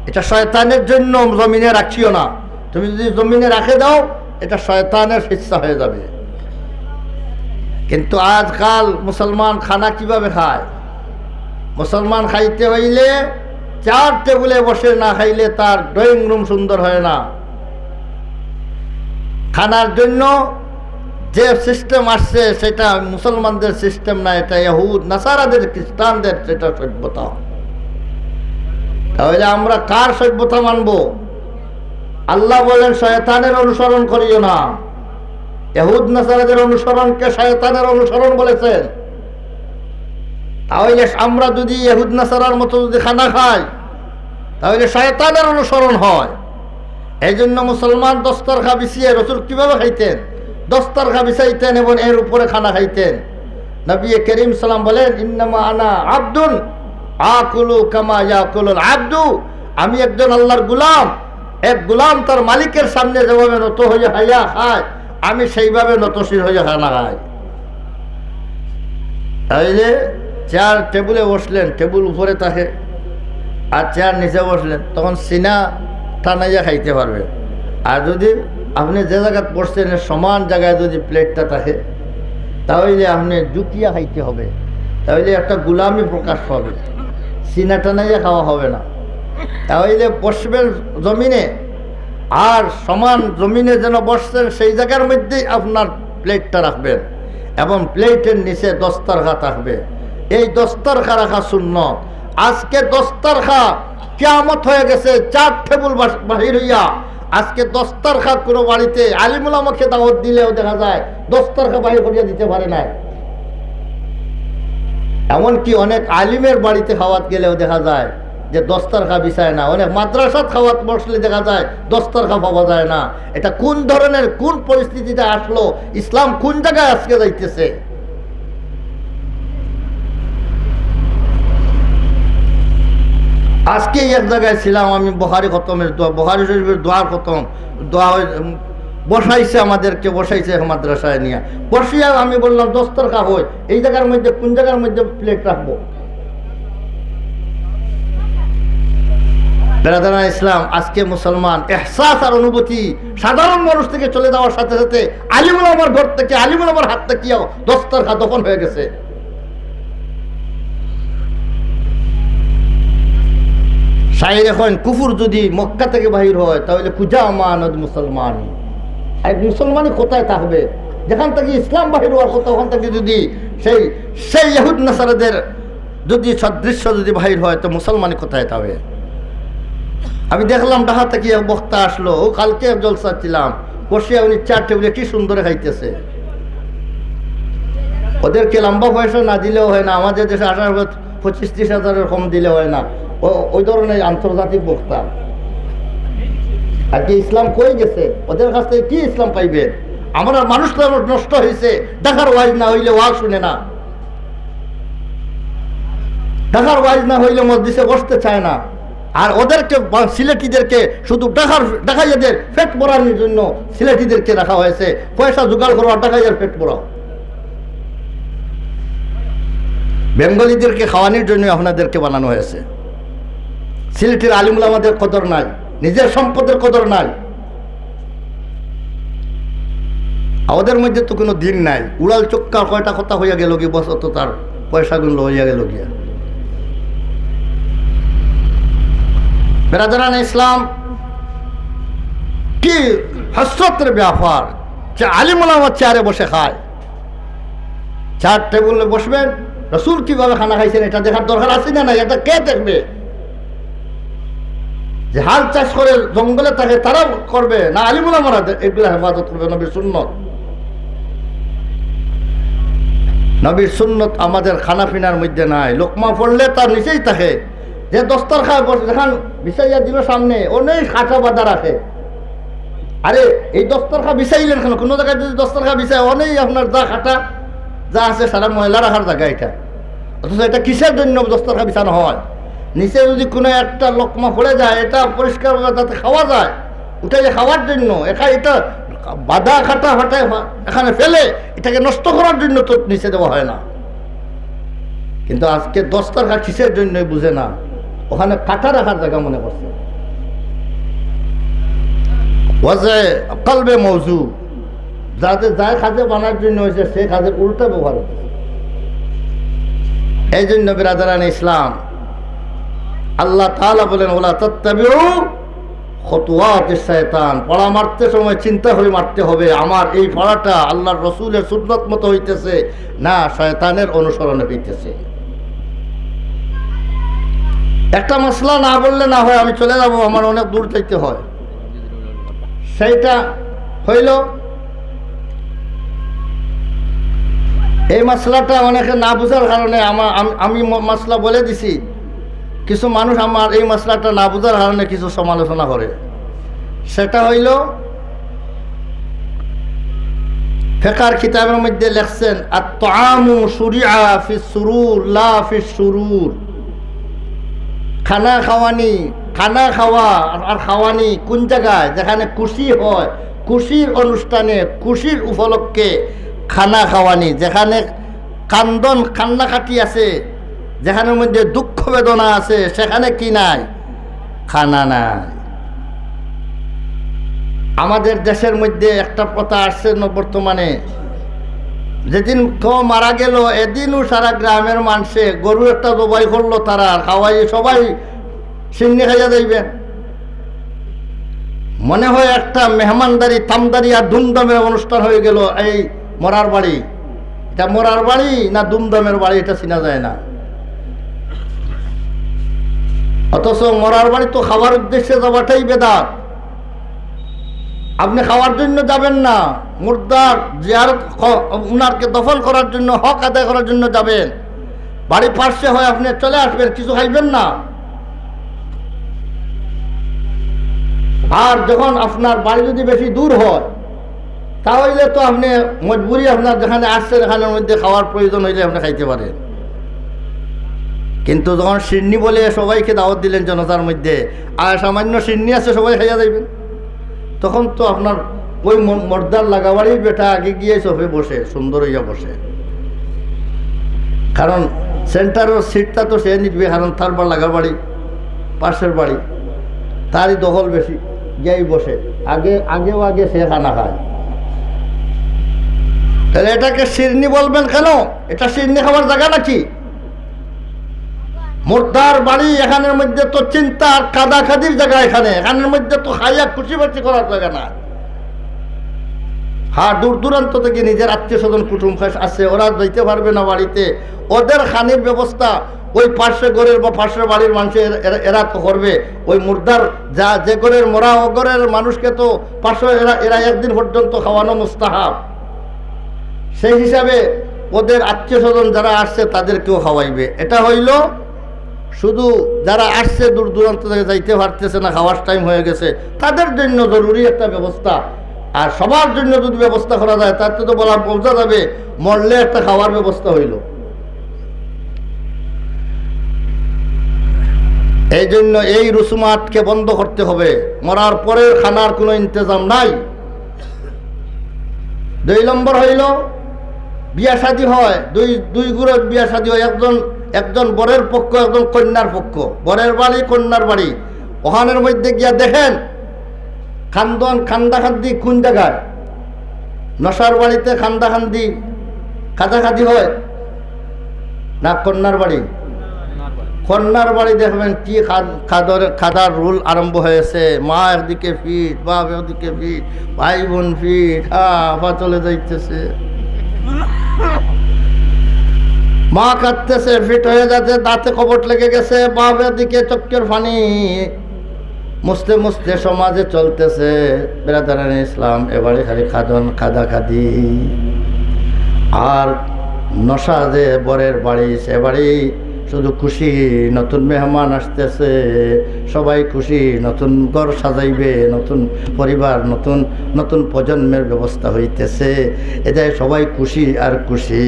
এটা শয়তানের জন্য জমিনে রাখিও না। তুমি যদি জমিনে রাখে দাও এটা শয়তানের হিস্সা হয়ে যাবে। কিন্তু আজকাল মুসলমান খানা কিভাবে খায়? মুসলমান খাইতে হইলে 4 টেবিলে বসে না খাইলে তার ড্রয়িং রুম সুন্দর হয় না। খানার জন্য যে সিস্টেম আসছে সেটা মুসলমানদের সিস্টেম না, এটা ইহুদ নাসারাদের, খ্রিস্টানদের সেটা সভ্যতা। তাহলে আমরা কার সভ্যতা মানব? আল্লাহ বলেন শয়তানের অনুসরণ করিও না। ইহুদ নাসারাদের অনুসরণকে শয়তানের অনুসরণ বলেছেন। তাহলে আমরা যদি ইহুদ নাসারার মতো যদি খানা খাই তাহলে শয়তানের অনুসরণ হয়। এই জন্য মুসলমান দস্তরখা বিছিয়ে, রাসূল কিভাবে খাইতেন? দস্তরখা বিছাইতেন এবং এর উপরে খানা খাইতেন। নবী করিম সাল্লাম বলেন ইন্নামা আনা আব্দুন আকুলু কামা ইয়াকুলুল আব্দু, আমি একজন আল্লাহর গোলাম। এক গোলাম তার মালিকের সামনে যেভাবে নত হয়ে খাইয়া খায়, আমি সেইভাবে নতশির হয়ে খানা খাই। তাইলে চেয়ার টেবিলে বসলেন, টেবিল উপরে থাকে, আর চেয়ার নিচে বসলেন, তখন সিনা টানাইয়া খাইতে পারবে। আর যদি আপনি যে জায়গায় বসছেন সমান জায়গায় যদি প্লেটটা থাকে তাহলে আপনি জুকিয়া খাইতে হবে, তাহলে একটা গোলামি প্রকাশ পাবে, সিনা টানাইয়া খাওয়া হবে না। তাহলে বসবেন জমিনে, আর সমান জমিনে যেন বসছেন সেই জায়গার মধ্যেই আপনার প্লেটটা রাখবেন। এবং প্লেটের নিচে দস্তরখা থাকবে। এই দস্তরখা রাখা সুন্নত। আজকে দস্তরখা কিয়ামত হয়ে গেছে, 4 টেবিল বাহির হইয়া। আজকে দস্তরখা কোনো বাড়িতে আলিমুল আমাকে দাওয়াত দিলেও দেখা যায় দস্তরখা বাহির করিয়া দিতে পারে না। এমনকি অনেক আলিমের বাড়িতে খাওয়াত গেলেও দেখা যায় যে দস্তরখা বিছায় না। অনেক মাদ্রাসাত খাওয়াত বসলে দেখা যায় দস্তরখা পাওয়া যায় না। এটা কোন ধরনের, কোন পরিস্থিতিতে আসলো? ইসলাম কোন জায়গায় আজকে যাইতেছে? আজকে এক জায়গায় ছিলাম আমি, বুখারী খতমের দোয়া, বুখারী শরীফের দোয়ার খতম, দোয়া বসাইছে আমাদেরকে, বসাইছে মাদ্রাসায় নিয়ে। বসিয়া আমি বললাম দস্তরখা হই, এই জায়গার মধ্যে কোন জায়গার মধ্যে প্লেট রাখবো? বেরাদারা ইসলাম, আজকে মুসলমান এহসাস আর অনুভূতি সাধারণ মানুষ থেকে চলে যাওয়ার সাথে সাথে আলিমুল আমার ঘর থেকে, আলিমুল আমার হাত থেকে দস্তরখা দফন হয়ে গেছে। শায়ের এখন কুফুর যদি মক্কা থেকে বাহির হয় তাহলে কুজা মানদ মুসলমান, আর মুসলমানই কোথায় থাকবে? যেখান থেকে ইসলাম বাহির হওয়ার কথা, ওখান থেকে যদি সেই ইহুদ নাসারাদের যদি সদৃশ্য যদি বাহির হয় তো মুসলমানই কোথায় থাকবে? আমি দেখলাম ঢাকা থেকে এক বক্তা আসলো, ও কালকে জলসা ছিলাম, বসিয়া উনি 4 টেবিলে কি সুন্দর খাইতেছে। ওদেরকে লম্বা পয়সা না দিলেও হয় না, আমাদের দেশে 25-30 হাজারের কম দিলে হয় না। ওই ধরনের আন্তর্জাতিক বক্তা। আর কি ইসলাম কই গেছে? ওদের কাছ থেকে কি ইসলাম পাইবে? আমরা মানুষটা নষ্ট হয়েছে, ঢাকার ওয়াজ না হইলে ওয়াজ শুনে না, ঢাকার ওয়াজ না হইলে মসজিদে বসতে চায় না। আর ওদেরকে, সিলেটিদেরকে শুধু ঢাকাইয়াদের পেট ভরানোর জন্য সিলেটিদেরকে রাখা হয়েছে, পয়সা জোগাড় করো আর ঢাকাইয়ার পেট ভরাও। বেঙ্গলিদেরকে খাওয়ানোর জন্য আপনাদেরকে বানানো হয়েছে। সিলেটের আলিমুল আমাদের কদর নাই, নিজের সম্পদের কদর নাই। আমাদের মধ্যে তো কোনো দিন নাই। উড়াল চক্কা কয়টা কথা হইয়া গেল কি, বস তো তার পয়সাগুলো হইয়া গেল গিয়া। বেরাদারান ইসলাম, কি হাসরতের ব্যাপার যে আলিমুল আমার চেয়ারে বসে খায়। 4 টেবিলে বসবেন, রাসূল কিভাবে খানা খাইছেন এটা দেখার দরকার আছে না? নাই, এটা কে দেখবে? যে হাল চাষ করে জঙ্গলে থাকে তারা করবে না, আলিমুল আমারা এগুলো হেফাজত করবে? নবীর সুন্নত, নবীর সুন্নত আমাদের খানা পিনার মধ্যে নাই। লোকমা পড়লে তার নিচেই থাকে। যে দস্তরখা যেখান বিছাইয়া দিল সামনে, ও নেই খাটা বাঁধা রাখে। আরে এই দস্তরখা বিছাইলেন কেন? কোনো জায়গায় যদি দস্তরখা বিছায়, ও নেই আপনার যা খাটা যা আছে সারা ময়লা রাখার জায়গা এটা। অথচ এটা কিসের জন্য দস্তরখা বিছানো হয়? নিচে যদি কোনো একটা লোকমা পড়ে যায়, এটা পরিষ্কার যাতে খাওয়া যায়, উঠাইলে খাওয়ার জন্য। এটা বাঁধা খাটা ফাটায় এখানে ফেলে এটাকে নষ্ট করার জন্য তো নিচে দেওয়া হয় না। কিন্তু আজকে দস্তরখা কিসের জন্য বুঝে না, ওখানে কাটা রাখার জায়গা মনে করছে। ওয়াজে কলবে মৌজু, যাতে যার কাজে বানার জন্য হয়েছে সে কাজের উল্টা ব্যবহার হচ্ছে। এই জন্য বিরাদারান ইসলাম, আল্লাহ তাআলা বলেন ওলা তাত্তাবিউ খুতুওয়াতিশ শায়তান। পড়া মারতে সময় চিন্তা করে মারতে হবে, আমার এই পড়াটা আল্লাহর রাসূলের সুন্নাত মতো হইতেছে না শয়তানের অনুসরণে হইতেছে। একটা মশলা না বললে না হয়, আমি চলে যাব, আমার অনেক দূর যাইতে হয়। সেইটা হইল এই মশলাটা অনেকে না বুঝার কারণে আমি মশলা বলে দিছি। কিছু মানুষ আমার এই মশলাটা না বুঝার কারণে কিছু সমালোচনা করে। সেটা হইল ফিকহের কিতাবের মধ্যে লেখছেন আত-তাআমু শুরিআ ফিস সুরুর লা ফিস শুরুর। খানা খাওয়া আর খাওয়ানি কোন জায়গায়? যেখানে খুশি হয়, খুশির অনুষ্ঠানে, খুশির উপলক্ষে খানা খাওয়ানি। যেখানে কান্নাকাটি আছে, যেখানের মধ্যে দুঃখ বেদনা আছে, সেখানে কি নাই? খানা নাই। আমাদের দেশের মধ্যে একটা প্রথা আসছে বর্তমানে, যেদিন কেউ মারা গেল এদিনও সারা গ্রামের মানুষে গরু একটা জবাই করলো, তারা খাওয়াই সবাই সিন্নি খাইয়া যাইবেন। মনে হয় একটা মেহমানদারি, তামদারি আর ধুমধামের অনুষ্ঠান হয়ে গেল এই মরার বাড়ি। এটা মরার বাড়ি না দুমদমের বাড়ি এটা চিনা যায় না। অথচ মরার বাড়ি তো খাওয়ার উদ্দেশ্যে যাওয়াটাই বেদাত। আপনি খাওয়ার জন্য যাবেন না, মুর্দার জিয়ারত উনারকে দফন করার জন্য, হক আদায় করার জন্য যাবেন। বাড়ি পার্শ্বে হয় আপনি চলে আসবেন, কিছু খাইবেন না। আর যখন আপনার বাড়ি যদি বেশি দূর হয় তাহলে তো আপনি মজবুরি, আপনার যেখানে আসছে সেখানের মধ্যে খাওয়ার প্রয়োজন হইলে আপনি খাইতে পারেন। কিন্তু যখন সিন্নি বলে সবাইকে দাওয়াত দিলেন জনতার মধ্যে, আর সামান্য সিন্নি আছে সবাই খাইয়া যাইবেন, তখন তো আপনার ওই মর্দার লাগাবাড়ির বেটা আগে গিয়ে সোফে বসে সুন্দর হইয়া বসে, কারণ সেন্টারের সিটটা তো সে নিবে, কারণ তার বা লাগাবাড়ি পাশের বাড়ি তারই দখল বেশি, গিয়েই বসে আগেও আগে সে খানা খায়। তাহলে এটাকে শিরনি বলবেন কেন? এটা শিরনি খাওয়ার জায়গা নাকি? মুর্দার বাড়ি, এখানের মধ্যে তো চিন্তা আর কাদাখাদির জায়গা, এখানের মধ্যে তো খাইয়া খুশি বাচি করার জায়গা না। হ্যাঁ, দূর দূরান্ত থেকে নিজের আত্মীয় স্বজন কুটুম আছে, ওরা যাইতে পারবে না বাড়িতে, ওদের খানির ব্যবস্থা ওই পার্শ্বে ঘরের বা পার্শ্বের বাড়ির মানুষের এরা তো করবে। ওই মুর্দার যে ঘরের মরা ও ঘরের মানুষকে তো পার্শ্ব এরা একদিন পর্যন্ত খাওয়ানো মুস্তাহাব। সেই হিসাবে ওদের আত্মীয় স্বজন যারা আসছে তাদেরকেও খাওয়াইবে। এটা হইল শুধু যারা আসছে দূর দূরান্ত থেকে যাইতে পারতেছে না, খাওয়ার টাইম হয়ে গেছে, তাদের জন্য জরুরি একটা ব্যবস্থা। আর সবার জন্য যদি ব্যবস্থা করা যায় তাতে তো বোঝা যাবে মরলে একটা খাওয়ার ব্যবস্থা হইল। এই জন্য এই রুসুমাতকে বন্ধ করতে হবে। মরার পরের খানার কোনো ইন্তজাম নাই। 2 নম্বর হইল বিয়া শাদী হয়, দুই গুড়ের বিয়া শাদী হয়, একজন বরের পক্ষ, একজন কন্যার পক্ষ, বরের বাড়ি কন্যার বাড়ি। ওখানের মধ্যে গিয়া দেখেন খান্দাখান্দি কোন জায়গায়? নশার বাড়িতে খান্দাখান্দি খাদাখাদি হয় না কন্যার বাড়ি? কন্যার বাড়ি দেখবেন কি খাদার রুল আরম্ভ হয়েছে। মা একদিকে ফিট, বাপ একদিকে ফিট, ভাই বোন ফিট, পা চলে যাইতেছে, মা কাঁদতেছে, ফিট হয়ে যাচ্ছে, দাঁতে কপট লেগে গেছে, বাপ একদিকে চক্কের ফানি মুছতে মুছতে সমাজে চলতেছে। বেরাদারানি ইসলাম এবারে খালি খাদা খাদি। আর নশা যে বরের বাড়ি, সে বাড়ি শুধু খুশি, নতুন মেহমান আসতেছে, সবাই খুশি, নতুন ঘর সাজাইবে, নতুন পরিবার, নতুন নতুন প্রজন্মের ব্যবস্থা হইতেছে, এটাই সবাই খুশি আর খুশি।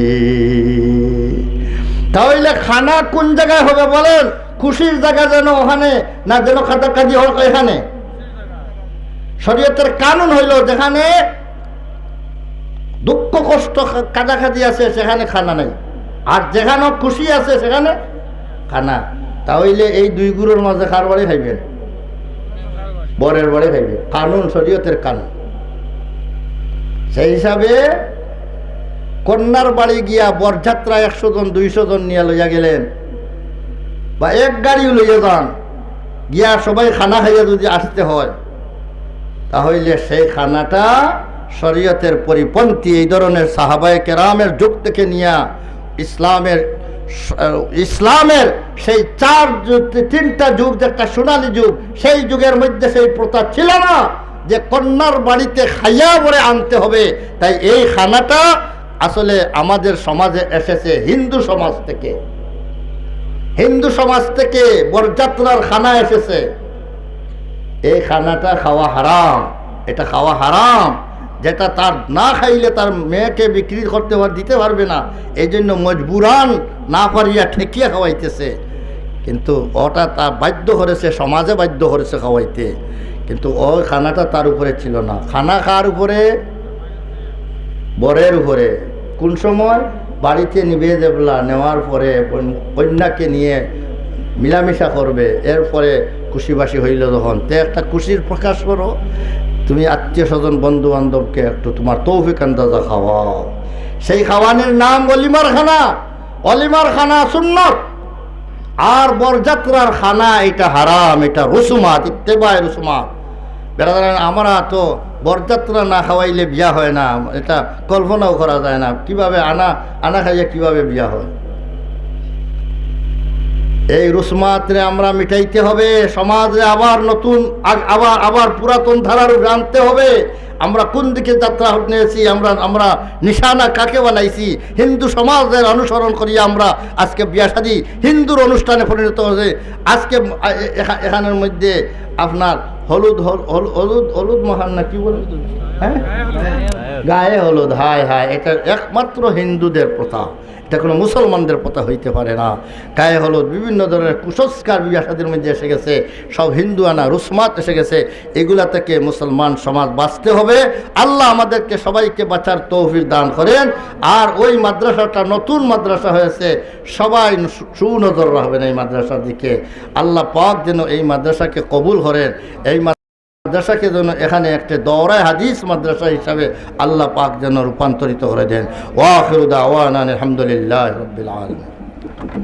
তাহলে খানা কোন জায়গায় হবে বলেন? খুশির জায়গা যেন ওখানে না, যেন খাতা কাজি হোক এখানে। শরীয়তের কানুন হইল যেখানে দুঃখ কষ্ট কাদাখাদি আছে সেখানে খানা নাই, আর যেখানে খুশি আছে সেখানে খানা। তাহলে এই দুই গুরুর মাঝে কার বাড়ি খাইবেন? বরের বাড়ি খাইবে। কানুন, শরীয়তের কানুন। সেই হিসাবে কন্যার বাড়ি গিয়া বরযাত্রা 100 জন 200 জন নিয়ে লইয়া গেলেন, বা এক গাড়িও লইয়া যান, গিয়া সবাই খানা খাইয়া যদি আসতে হয়, তাহলে সেই খানাটা শরীয়তের পরিপন্থী। এই ধরনের সাহাবায়ে কেরামের যুগ থেকে নিয়া ইসলামের সেই 3টা যুগ, যে একটা সোনালী যুগ, সেই যুগের মধ্যে সেই প্রথা ছিল না যে কন্যার বাড়িতে খাইয়া পরে আনতে হবে। তাই এই খানাটা আসলে আমাদের সমাজে এসেছে হিন্দু সমাজ থেকে। হিন্দু সমাজ থেকে বরযাত্রার খানা এসেছে। এই খানাটা খাওয়া হারাম, এটা খাওয়া হারাম, যেটা তার না খাইলে তার মেয়েকে বিক্রি করতে দিতে পারবে না, এই জন্য মজবুরান না পারিয়া ঠেকিয়া খাওয়াইতেছে। কিন্তু ওটা তার বাধ্য করেছে, সমাজে বাধ্য করেছে খাওয়াইতে, কিন্তু ওই খানাটা তার উপরে ছিল না। খানা কার উপরে? বরের উপরে। কোন সময়? বাড়িতে নিবে দেবলা, নেওয়ার পরে কন্যাকে নিয়ে মিলামিশা করবে, এরপরে খুশিবাসী হইল যখন, তে একটা খুশির প্রকাশ করো। তুমি আত্মীয় স্বজন বন্ধু বান্ধবকে একটু তোমার তৌফিক আন্দাজা খাওয়াও। সেই খাওয়ানোর নাম অলিমার খানা। অলিমার খানা সুন্নত, আর বরযাত্রার খানা এটা হারাম, এটা রুসুমাত, ইত্তেবায়ে রুসুমাত। বেড়াদার আমরা তো বরযাত্রা না খাওয়াইলে বিয়া হয় না, এটা কল্পনাও করা যায় না। কিভাবে আনা খাইয়া কিভাবে বিয়া হয়? এই রুসমাতরে আমরা মিটাইতে হবে। সমাজে আবার নতুন আবার পুরাতন ধারার জানতে হবে। আমরা কোন দিকে যাত্রা নিয়েছি, আমরা নিশানা কাকে বানাইছি? হিন্দু সমাজের অনুসরণ করি আমরা আজকে বিয়া শাদী হিন্দুর অনুষ্ঠানে পরিণত হয়েছে। আজকে এখানের মধ্যে আপনার হলুদ মহান না কি বলে, হ্যাঁ, গায়ে হলুদ, হায় হায়, এটা একমাত্র হিন্দুদের প্রথা, এটা কোনো মুসলমানদের প্রথা হইতে পারে না। গায়ে হলুদ, বিভিন্ন ধরনের কুসংস্কার বিবাহ শাদীর মধ্যে এসে গেছে, সব হিন্দু আনা রুসমাত এসে গেছে। এগুলা থেকে মুসলমান সমাজ বাঁচতে হবে। আল্লাহ আমাদেরকে সবাইকে বাঁচার তৌফিক দান করেন। আর ওই মাদ্রাসাটা নতুন মাদ্রাসা হয়েছে, সবাই সুনজর রাখবেন এই মাদ্রাসার দিকে। আল্লাহ পাক যেন এই মাদ্রাসাকে কবুল করেন। এই মাদ্রাসাকে যেন এখানে একটা দওরায়ে হাদিস মাদ্রাসা হিসাবে আল্লাহ পাক যেন রূপান্তরিত করে দেন। ওয়া আখিরু দাওয়ানা আলহামদুলিল্লাহি রাব্বিল আলামিন।